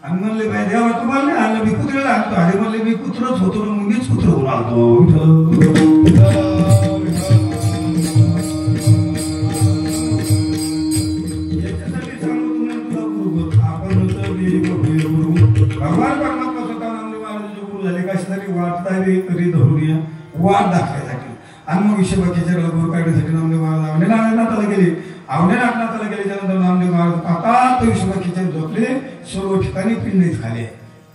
आणि म्हणले बाई देवा तुम्हाला नाही आणलं मी कुत्र्याला आणतो. अरे म्हणले मी कुत्रच होतो ना मीच कुत्र होऊन आणतो. याच्यासाठी सांगू तुम्ही तुला गुरु आपण भगवान परमात्मा स्वतः नामदेव महाराजांचे गुरु झाले कशासाठी वाटताय तरी धरून वाट दाखवायसाठी. आणि मग विश्ववाक्याच्या गुरु काढण्यासाठी नामदेव महाराज आवडेनाथाला गेले. आवडेनाथाला गेल्याच्यानंतर नामदेव महाराज आता विश्ववाक्याच्या झोपले. सर्व ठिकाणी पिंडीत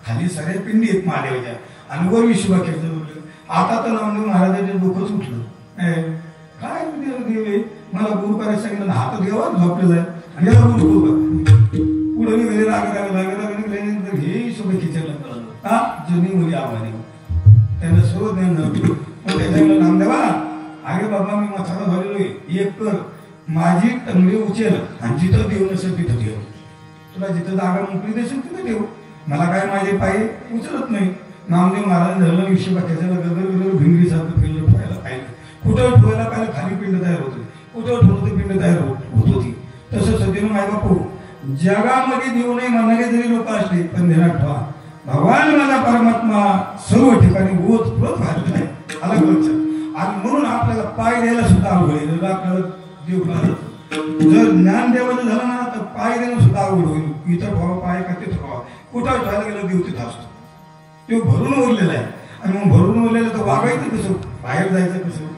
खाली साऱ्या पिंडी आहेत महादेवाच्या आणि वर विश्ववाक्याचं झोपले. आता तर नामदेव महाराजांचे डोकंच उठलं. काय देव आहे मला गुरु करायला सांगितलं हा तर देवाच झोपलेला आहे आणि याला गुरु पुढे मी गेले लागल्यानंतर हे विश्ववाक्याच्या हा जुनी मुली आव्हाने त्यांना सर्व ज्ञान झालं. पण त्याच्यामुळे नामदेवा अरे बाबा मी मथारा झालेलो आहे एक कर माझी टंगडी उचल आणि जिथं देव नसेल तिथं ठेव. तुला जिथं जागा मोकळी देशील तिथं ठेव. मला काय माझे पाय उचलत नाही. नामदेव महाराज धरलं विश्ववाक्याच्या गदर भिंगरी सारखं फिरलं ठेवायला पाहिजे. कुठं ठेवायला पाहिलं खाली पिंड तयार होते. कुठं ठेवलं तर पिंड तयार होत होती. तसं सध्यानं माय बापू जगामध्ये देऊ नये म्हणणारे जरी लोक असले पण ध्यानात ठेवा भगवान माझा परमात्मा सर्व ठिकाणी ओत पुरत घालत आहे अलग लक्षात. आणि म्हणून आपल्याला पाय द्यायला सुद्धा अवघड आहे. आपल्याला देव घालत जर ज्ञान देवाचं झालं ना तर पाय देणं सुद्धा अवघड होईल. इथं ठेवा पाय का ते ठेवा कुठं ठेवायला गेलं देव तिथं असतो. तो भरून उरलेला आहे आणि मग भरून उरलेलं तर वागायचं कसं बाहेर जायचं कसं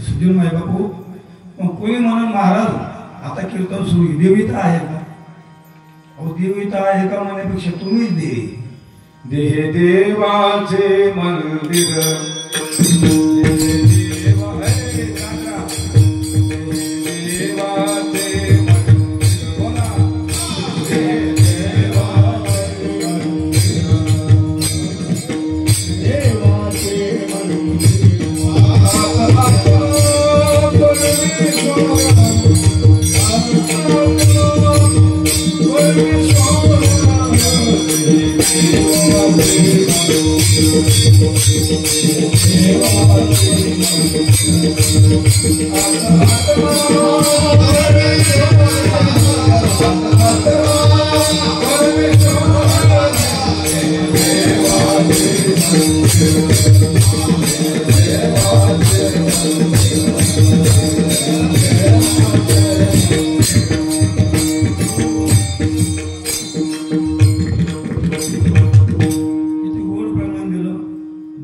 सुजन माय बापू मग कोणी म्हणून महाराज आता कीर्तन सुरू देवी तर आहे का? अहो देवी तर आहे का म्हणण्यापेक्षा तुम्हीच देवी. देह देवाचे मंदिर देवा है काका देवाचे मंदिर बोला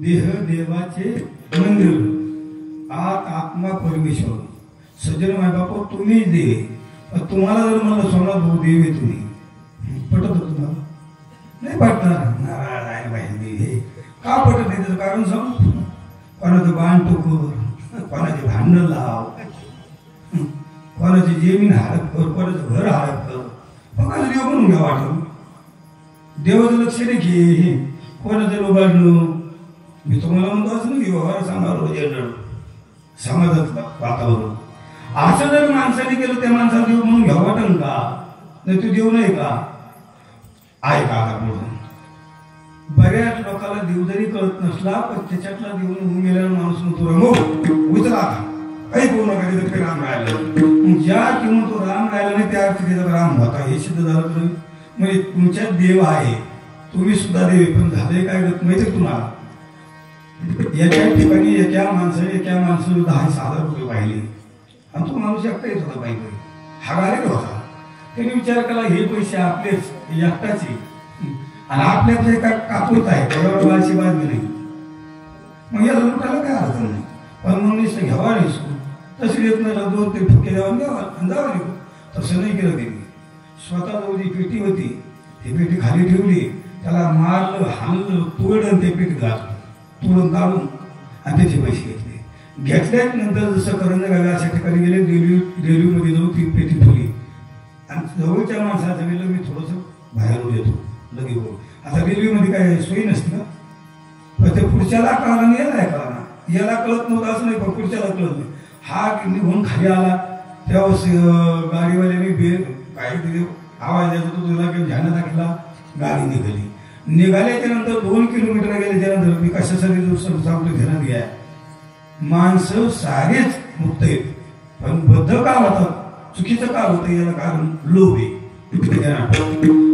देह देवाचे मंदिर आत आत्मा परमेश्वर. सज्जन माय बापू तुम्हीच देव. तुम्हाला जर म्हणलं सोना भाऊ देव आहे तुम्ही पटत तुम्हाला नाही पटणार. नारायण आहे बाई हे का पटत नाही त्याचं कारण सांग. कोणाचं बाण टोकर कोणाचे भांडण लाव कोणाची जमीन हडप कर कोणाचं घर हडप कर मग माझं देव म्हणून घ्या वाटून. देवाचं लक्ष नाही घे कोणाचं लोबाडणं. मी तुम्हाला म्हणतो असं नाही व्यवहार सांभाळ जनरल समाजातलं वातावरण असं जर माणसाने केलं त्या माणसाला देव म्हणून घ्या वाटन का? नाही तो देव नाही का आहे का? आता म्हणून बऱ्याच लोकांना देव जरी कळत नसला पण त्याच्यातला देव होऊन गेलेला माणूस म्हणतो रमो उचला काही करू नका तिथं काही राम राहिलं. ज्या किंवा तो राम राहिला नाही त्या अर्थी त्याचा राम होता हे सिद्ध झालं तर म्हणजे तुमच्यात देव आहे तुम्ही सुद्धा देव. पण झाले काय माहिती तुम्हाला एका ठिकाणी एका माणसाने 10,000 रुपये पाहिले आणि तो माणूस एकटा येत होता बाईकडे हा गाडीत होता. त्याने विचार केला हे पैसे आपलेच एकटाचे आणि आपल्यातले एका कापूत आहे त्याच्यावर बाळशी बाजली नाही मग या लुटायला काय अडचण नाही. पण मग नुसतं घ्यावा नाही तशी देत नाही 2 ते फुके द्यावा जावा तसं नाही केलं त्यांनी. स्वतः जवळ जी पेटी होती ती पेटी खाली ठेवली त्याला मारलं हाणलं तोडलं ते पेटी घातलं तोडून काढून आणि त्याचे पैसे घेतल्यानंतर जसं करंज गावी अशा ठिकाणी गेले रेल्वेमध्ये जाऊन ती पेटी ठेवली आणि जवळच्या माणसाचं गेलं मी थोडंसं बाहेरून येतो लगे बोल. आता रेल्वेमध्ये काय सोयी नसते का? पण ते पुढच्याला कळला नाही याला कळला याला कळत नव्हतं असं नाही पण पुढच्याला कळत नाही. हा निघून खाली आला तेव्हा गाडीवाल्याने काय तिथे आवाज द्यायचा तो तुला ध्यान दाखवला गाडी निघाली. निघाल्याच्या नंतर 2 किलोमीटर गेल्याच्या नंतर मी कशासाठी आपलं ध्यानात घ्या माणसं सारेच मुक्त आहेत पण बद्ध का होतात चुकीचं का होतं याला कारण लोभ आहे.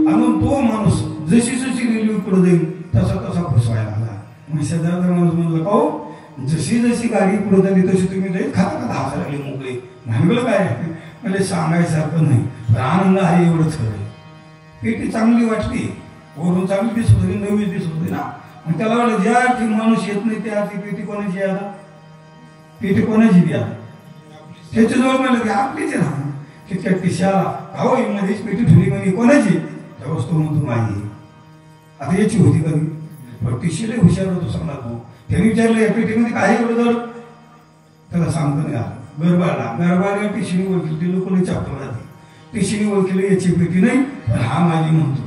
आणि तो माणूस जशी रेल्वे पुढे जाईल तसा फसवायला लागला. मग शेजारचा माणूस म्हणला पाहू जशी गाडी पुढे झाली तशी तुम्ही जाईल खाता हसायला लागले मोकळे भांडवलं काय म्हणजे सांगायसारखं नाही पण आनंद आहे एवढंच खरं. पेटी चांगली वाटली वरून चांगली दिसत होती नवी दिसत होती ना आणि त्याला वाटलं ज्या अर्थी माणूस येत नाही त्या अर्थी पेटी कोणाची आहे आता पेटी कोणाची द्या त्याच्याजवळ म्हणलं की आपलीच आहे ना तितक्या पिशाला अहो मध्येच पेटी ठेवली म्हणजे कोणाची त्या वस्तू म्हणतो माझी आता याची होती कधी पण पिशीला हुशार होतो समजा तो त्याने विचारलं या पेटीमध्ये काय एवढं त्याला सांगतो नाही आलं गरबाला पिशीने ओळखली ते लोक चापतो राहते पिशीने ओळखली याची पेटी नाही पण हा माझी म्हणतो.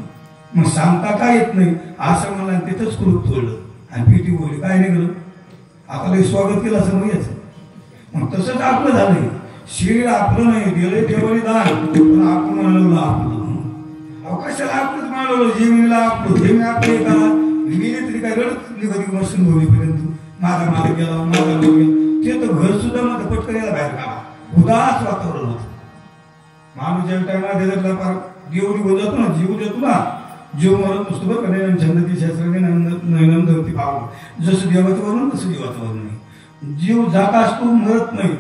मग सांगता का येत नाही असं मला तिथंच कुलूप तोडलं आणि पेटी बोलली काय नाही गेलं आपलं स्वागत केलं असं मग याचं. मग तसंच आपलं झालंय शरीर आपलं नाही गेलं देवाने दान पण आपण म्हणलं आपलं अवकाशाला आपलंच म्हणलं जेमीला आपलं जेमी आपले का गेले तरी काय रडत कधी मसून होईपर्यंत माझा गेला माझा गेला ते तर घर सुद्धा माझं पटकन यायला बाहेर काढा उदास वातावरण होतं. माणूस ज्या टायमाला त्याच्यातला फार देवरी होत जातो ना जीव देतो ना जीव मरत नसतो बरं का छंदती शास्त्राने नंदवती पाहून जसं देवाचं वर्णन तसं जीवाचं वर्णन नाही. जीव जाता असतो मरत नाही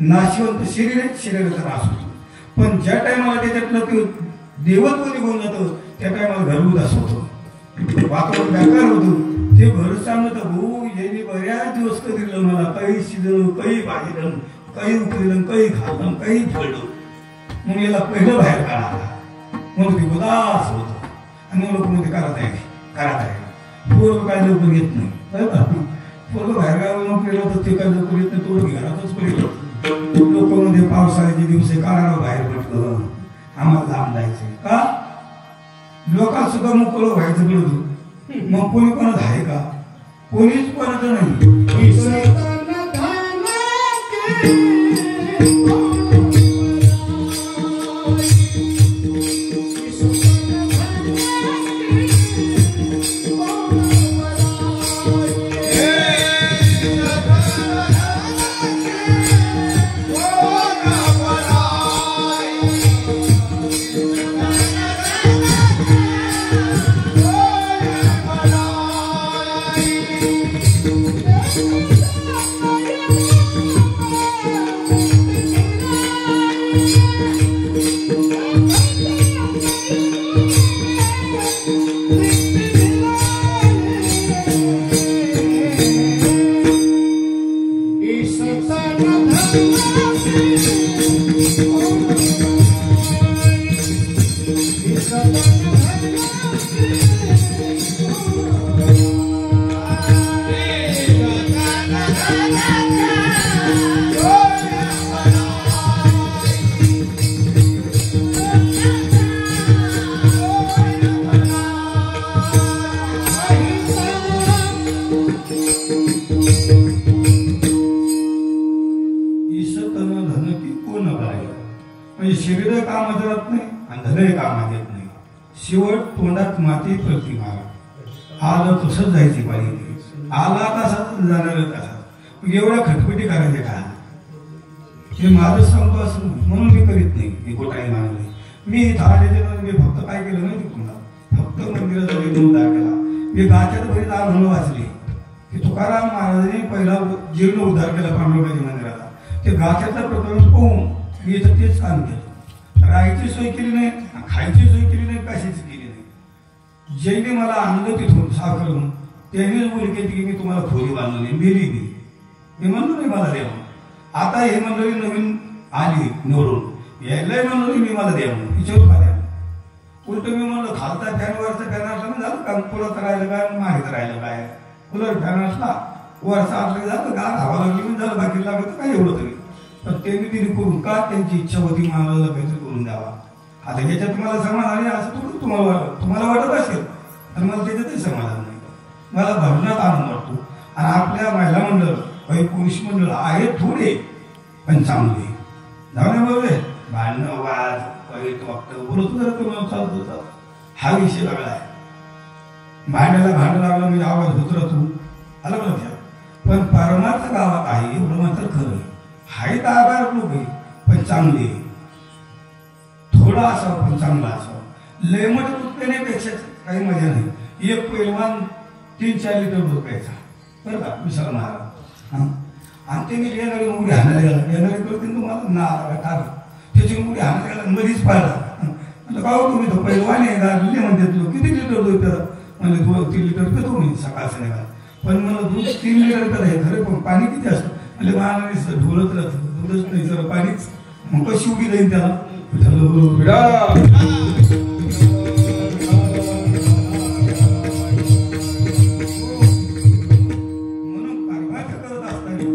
नाशिवंत शरीर आहे शरीराचा नाश होतो पण ज्या टायमाला त्याच्यातलं ते देवत्व निघून जातं त्या टायमाला घरगुत असं होतं वातावरण बेकार होतं ते घर सांगत भाऊ यांनी बऱ्याच दिवस दिलं मला, काही शिजलं, काही भाजलं, काही उकळलं, काही खाल्लं, काही फोडलं. मग याला पहिलं बाहेर काढायला मग ते उदास होतं आणि मग लोक मध्ये करत आहे पोरं काय लवकर येत नाही. पोरं बाहेर गावाला नोकरीला होतं ते काय लवकर येत नाही, तो घरातच पडलं. लोक मध्ये पावसाळ्याचे दिवस काढावं बाहेर पडलं, आम्हाला लांब जायचं का? लोकांना सुद्धा मोकळं व्हायचं कळत, मग कोणी कोणाचं आहे का? कोणीच कोणाचं नाही. शरीर कामात जात नाही आणि धनही कामात येत नाही. शेवट तोंडात माती प्रतिमा. आलं तसंच जायची पाहिजे, आला तसाच जाणार तसाच. एवढ्या खटपटी करायचे का? हे माझं सांगतो असं म्हणून मी करीत नाही. मी कुठाही मानले मी थाळ्याच्या मी फक्त काय केलं नाही तुम्हाला, फक्त मंदिराचा उद्धार केला. मी गाच्यात बरीच आव्हानं वाचली की तुकाराम महाराजांनी पहिला जीर्ण उद्धार केला पांडुरंगाच्या मंदिराचा. ते गाच्याचं प्रकरण पाहून मी इथं तेच काम केलं. राहायची सोय केली नाही, खायची सोय केली नाही, कशाची केली नाही. ज्यांनी मला आणलं तिथून साखरून त्यांनीच बोली केली की मी तुम्हाला खोली बांधली दिली. मी म्हणलो नाही मला द्या. आता हे मंडळी नवीन आली निवडून यायलाही म्हणलो मी मला द्या म्हणून विचारू का द्या. उलट मी म्हणलं खालता फॅन वरचा फॅन असला मी झालं का पुरात राहिलं काय माहीत राहिलं काय. उलट फॅन असला वरचा असलं झालं का धावा लागली मी झालं बाकी लागलं काय एवढं तरी. तर त्यांनी तिने करून का त्यांची इच्छा होती मला काहीतरी करून द्यावा. आता ह्याच्यात तुम्हाला समाधान आहे असं थोडं तुम्हाला वाटत असेल तर मला त्याच्यातही समाधान नाही. मला भरण्यात आनंद वाटतो. आणि आपल्या महिला मंडळ काही पुरुष मंडळ आहे थोडे पण चांगले धावण्याबरोबर भांडणं वाद वाईट वागतं बोलत जर तुम्हाला चालतो हा विषय लागला आहे. भांड्याला भांडं लागलं म्हणजे आवाज होत राहतो आलं लक्षात. पण परमार्थ गावात आहे एवढं मात्र खरं हाय. तर आभार लोक आहे पण चांगले, थोडा असावं पण चांगला असावं. लेमट दूध पिण्यापेक्षा काही मजा नाही. एक पैलवान 3-4 लिटर दूध प्यायचा बरं का विशाल महाराज. आणि ते मी येणारी मुली हाणायला गेला येणारी कळते तुम्हाला नारा ठार त्याची मुली हाणायला गेला मध्येच पाहिला. म्हटलं का तुम्ही तो पैलवान आहे गाडले म्हणते तू किती लिटर दूध पितात. म्हणजे 2-3 लिटर पितो मी सकाळ संध्याकाळ. पण मला दूध 3 लिटर पितात हे खरं पण पाणी किती असतं म्हणजे मला ढोलत राहतं दूधच नाही जरा पाणीच. मग कशी उभी जाईल त्याला म्हणून परमार्थ करत असताना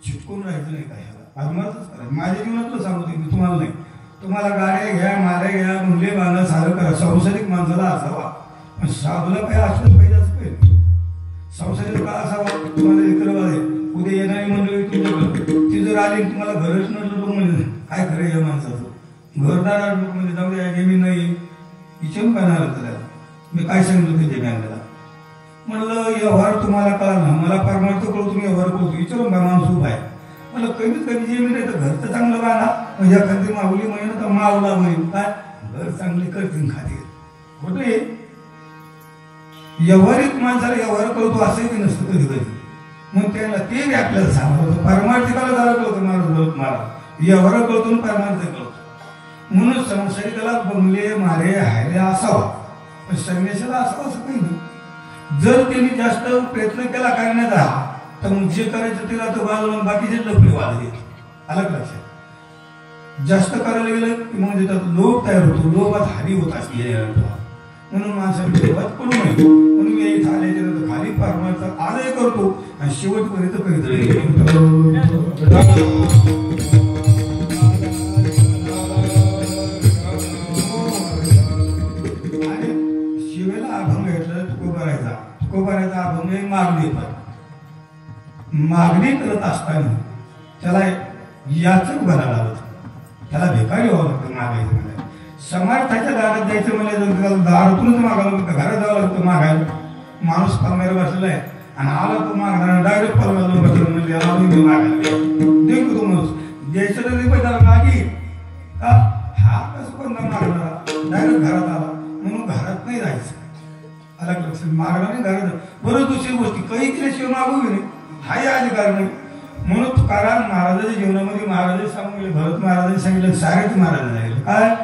चिटकून राहायचं नाही काय. परमार्थच करायचं. माझ्या जीवनातलं सांगतो मी तुम्हाला नाही. तुम्हाला गाड्या घ्या माऱ्या घ्या मुले बांधा सारं करा. संसारिक माणसाला असावा पण साधूला काय असलंच पाहिजे असं पाहिजे. संसारिक का असावा तुम्हाला लेकरं उद्या येणारी मंडळी ती जर आली तुम्हाला घरच नसलं म्हणजे काय खरं या माणसाचं. घरदार म्हणजे जाऊ द्या हे मी नाही विचारून काय नाही त्याला. मी काय सांगितलं त्याच्या बँकेला म्हणलं व्यवहार तुम्हाला कळा ना मला परमार्थ कळतो तुम्ही व्यवहार करतो विचारून काय माणूस उभा आहे. मला कमीत कमी जे मी नाही तर घरचं चांगलं बांधा म्हणजे एखादी माऊली म्हणे तर मावला होईल काय घर चांगले करतील खातील. कुठे व्यवहारिक माणसाला व्यवहार करतो असंही नसतं कधी कधी. मग त्याला ते आपल्याला सांगत होतं परमार्थिकाला जरा कळतं मला व्यवहार कळतो आणि परमार्थ कळतो. म्हणून संसारिकाला बंगले मारे हायले असावा पण संन्यासाला असावं असं काही नाही. जर त्यांनी जास्त प्रयत्न केला करण्याचा तर मग जे करायचं ते राहतं बाजूला बाकीचे लफडे वाढले. अलग लक्षात जास्त करायला गेलं की मग त्याच्यात लोभ तयार होतो. लोभात हानी होत असते. म्हणून माणसाने लोभात पडू नये. म्हणून मी इथं आल्याच्या खाली परमार्थ आलय करतो आणि शेवटपर्यंत करीत आणि शिवेला अभंग घेतला तुकोबारायचा अभंग मागणी मागणी करत असताना त्याला याचक बनावं लागतं. त्याला भिकारी व्हावं लागतं मागायचं म्हणजे. समर्थाच्या दारात जायचं म्हणजे दारातूनच मागावं लागतं. घरात जावं लागतं मागायला. माणूस पालमायला बसलेला आहे आणि आला तो मागणार डायरेक्ट पालमायला बसला म्हणजे मी मागायला देऊ तो माणूस द्यायचं तर नाही पैसा मागी का हा कसं कोणता मागणार डायरेक्ट घरात आला म्हणून घरात नाही जायचं. अलग लक्ष मागणार नाही घरात. बरं दुसरी गोष्टी काही केल्याशिवाय मागू नाही हाही अधिकार नाही. म्हणून तुकाराम महाराजाच्या जीवनामध्ये महाराज सांगितले भरत महाराजांनी सांगितलं सारथी महाराज सांगितलं काय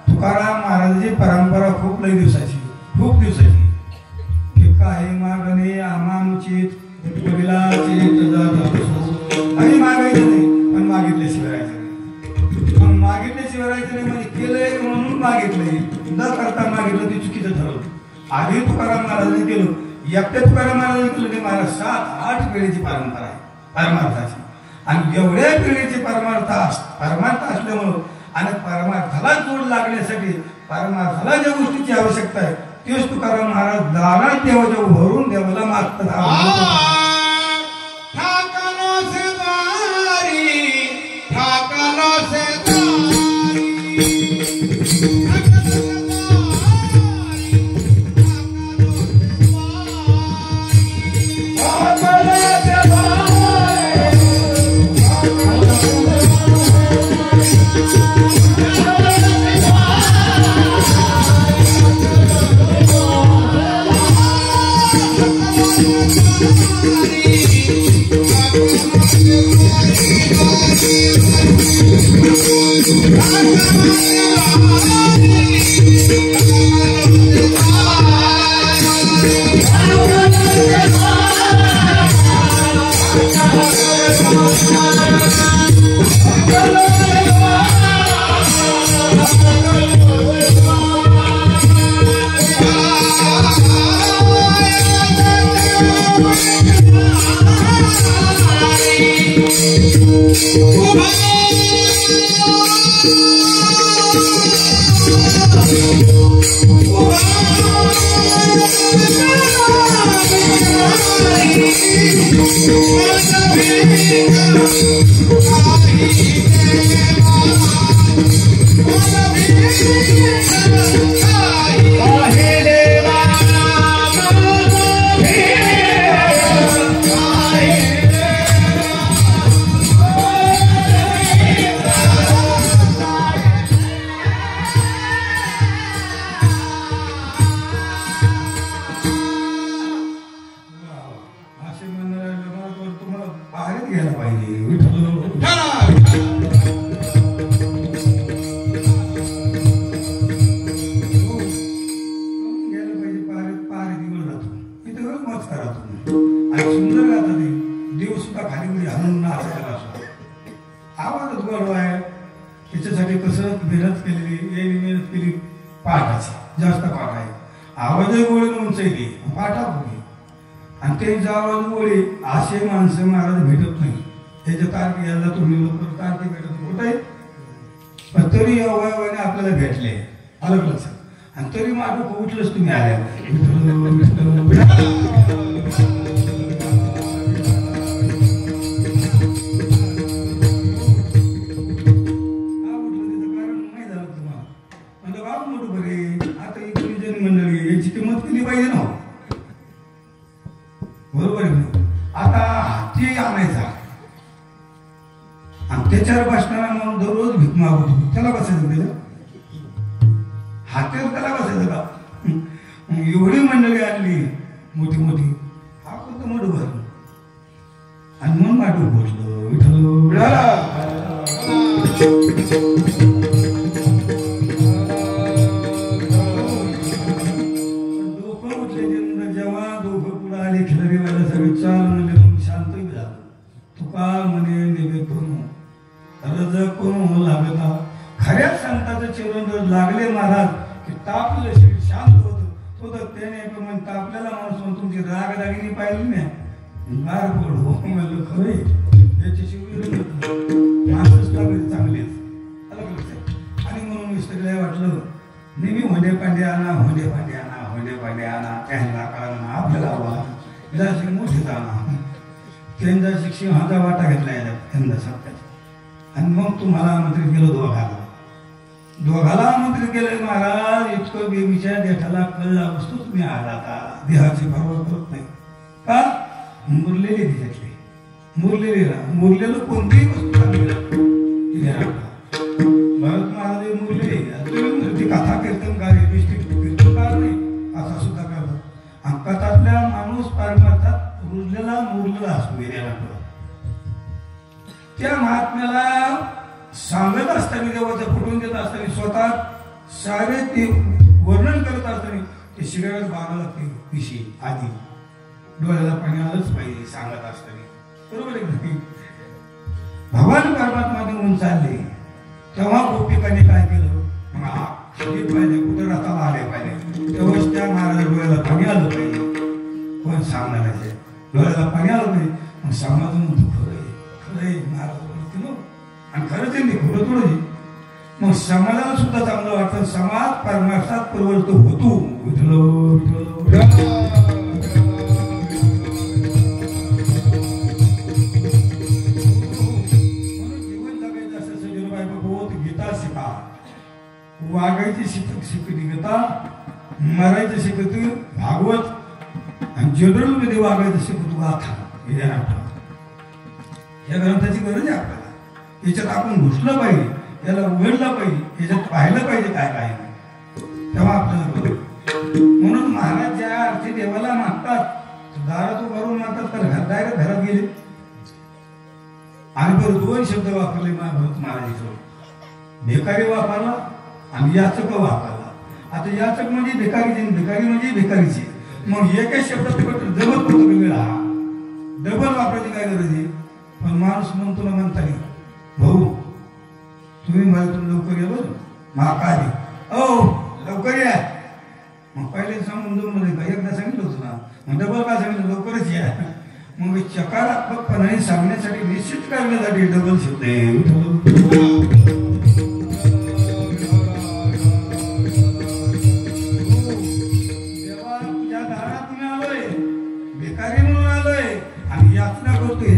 तुकाराम महाराजांची परंपरा खूप लई दिवसाची खूप दिवसाची. काय मागणे आमांचित वडिलाचे आणि मागायचं नाही पण मागितल्याशिवाय राहायचं नाही. पण मागितल्याशिवाय राहायचं नाही म्हणजे केलंय म्हणून मागितलंय न करता मागितलं ते चुकीचं ठरवलं. आधी तुकाराम महाराजांनी केलं एकट्या तुकाराम महाराजांनी केलं ते महाराज 7-8 पिढीची परंपरा आहे परमार्थाची. आणि एवढ्या पिढीची परमार्थ असल्यामुळं आणि परमार्थाला जोड लागण्यासाठी परमार्थाला ज्या गोष्टीची आवश्यकता आहे तेच तुकाराम महाराज दारात देवाच्या उभारून देवाला मागतात. माणसं महाराज भेटत नाही त्याच्या तारखे याला तुम्ही लोक तारखे भेटत कुठे पण तरी अवयवाने आपल्याला भेटले अलग लक्षात आणि तरी मागं उठलंच तुम्ही आल्या. त्याच्यावर बसणारा म्हणून दररोज भीक मागतो त्याला बसायचं त्याला हातावर त्याला बसायचं का एवढी मंडळी आणली मोठी मोठी हा कोणतं मोठं भरलं आणि मन माटू पोचलं विठ्ठल डोकं उठल्याच्या नंतर जेव्हा दोघं पुढे आले खिलारी व्हायला सगळे चाल म्हणले मग शांत झालं तुका म्हणे नेवे करू रज करू लागता खऱ्या संताचं चिरण जर लागले महाराज की तापलं शरीर शांत होतं तो तर त्याने म्हणता आपल्याला माणूस म्हणून तुमची राग दागिनी पाहिली नाही गार पड हो म्हणलं खरे याच्याशी विरोध माणूस लागले चांगलेच आणि म्हणून मी सगळ्या वाटलं नेहमी होंडे पांडे आणा होंडे पांडे आणा होंडे पांडे आणा त्यांना कळणं आपल्याला हवा याची मोठी जाणं त्यांचा सिंहाचा वाटा घेतला याला त्यांना सत्याचा आणि मग तुम्हाला आमंत्रित केलं दोघाला आमंत्रित केलं महाराज इतकं बेबीच्या देठाला कळला वस्तू तुम्ही आला देहाची पर्वा करत नाही का मुरलेली तिच्यातली मुरलेलं कोणतीही वस्तू चांगली भरत महाराज मुरलेले तुम्ही कथा कीर्तनकार कीर्तनकार नाही असा सुद्धा करतात अंकातातल्या माणूस परमार्थात रुजलेला मुरलेला असतो त्या महात्म्याला सांगत असताना देवाचं फुटून देत असताना स्वतः सारे ते वर्णन करत असताना ते शिगाळ्यात बांधायला लागते पिशी आधी डोळ्याला पाणी आलंच पाहिजे सांगत असताना बरोबर आहे भगवान परमात्मा देऊन चालले तेव्हा गोपिकाने काय केलं पाहिजे कुठे रथाला आले पाहिजे तेव्हाच त्या महाराज डोळ्याला पाणी आलं पाहिजे कोण सांगणार डोळ्याला पाणी आलं पाहिजे मग समाज म्हणतो खरंय महाराज आणि खरं त्यांनी खोडं थोडं मग समाजाला सुद्धा चांगलं वाटतं समाज परमार्थात परिवर्तित होतो म्हणून जीवन जगायचं असं सजनबाई बघत गीता शिका वागायची शिकती गीता मरायचं शिकती भागवत आणि जनरल मध्ये वागायचं शिकतो गाथा या ग्रंथाची गरज आहे आपल्याला याच्यात आपण घुसलं पाहिजे याला उघडलं पाहिजे याच्यात पाहिलं पाहिजे काय काय नाही तेव्हा आपल्याला कळतं म्हणून महाराज ज्या अर्थी देवाला मागतात दारात उभारून मागतात तर डायरेक्ट घरात गेले आणि बरं दोन शब्द वापरले भरत महाराजांजवळ भिकारी वापरला आणि याचक वापरला आता याचक म्हणजे भिकारीचे भिकारी म्हणजे भिकारीचे मग एकच शब्दात डबल होतो वेळा डबल वापरायची काय गरज आहे पण माणूस म्हणतो ना म्हणता नाही भाऊ तुम्ही मला तुम्ही लवकर या बरं महाकाली ओ लवकर या मग पहिले सांगून जाऊन मध्ये एकदा सांगितलं होतं ना मग डबल काय सांगितलं लवकरच या मग सकारात्मकपणे सांगण्यासाठी निश्चित करण्यासाठी डबल शब्द देवा तुझ्या दारात मी आलोय भिकारी म्हणून आलोय आणि याचना करतोय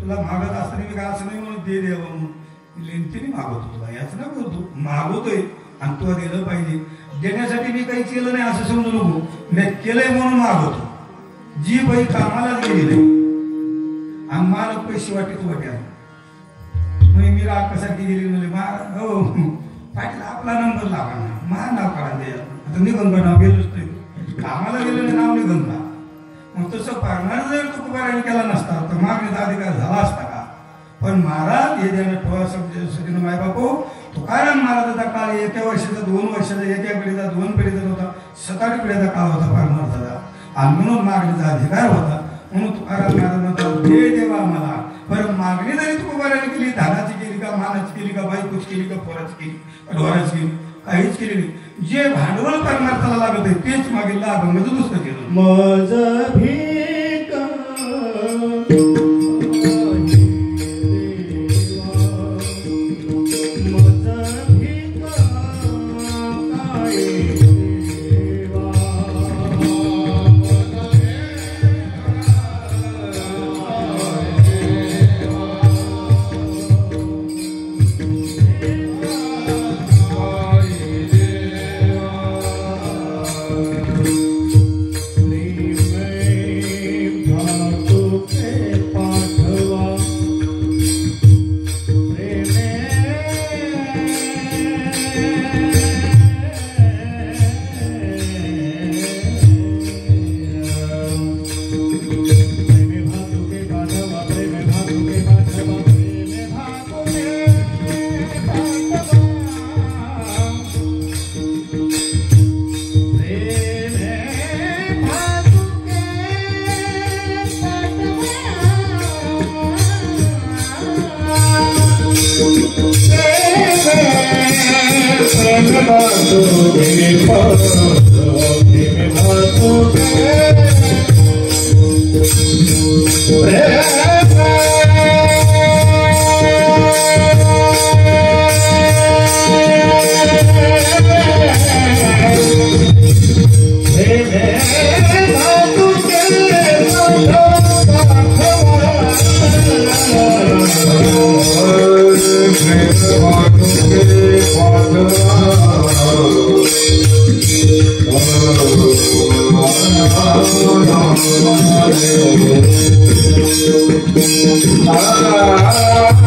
तुला मागत असताना मी काय असं नाही म्हणून दे देवा म्हणून लेंतीने मागवतो तुला याचना करतो मागवतोय आणि तुला दिलं पाहिजे देण्यासाठी मी काही केलं नाही असं समजू नको मी केलंय म्हणून मागवतो जी बाई कामालाच गेली नाही आणि मला पैसे वाटेच वाट्या मग मी राखसारखी गेली म्हणजे हो पाटील आपला नंबर लावा ना माझं नाव काढा द्या आता निगंगा नाव गेलोच नाही कामाला गेलेलं नाव निगंगा मग तसं पारणार जर तुकोबाराने केला नसता तर मागणीचा अधिकार झाला असता का पण महाराज हे ज्याने ठोळा समजून माय बापू तुकाराम महाराजाचा काळ एका वर्षाचा 2 वर्षाचा एका पिढीचा 2 पिढीचा होता 7-8 पिढीचा काळ होता पारमार्थाचा आणि म्हणून मागणीचा अधिकार होता म्हणून तुकाराम महाराज म्हणतात दे देवा मला पण मागणी जरी तुकोबाराने केली धानाची केली का मानाची केली का बायकोच केली का पोराची केली का ढोराची केली काहीच केली नाही जे भांडवल परमार्थाला लागत आहे तेच मागील लाभ म्हणजे दुसरं केलं मज भीक Leave me. Ah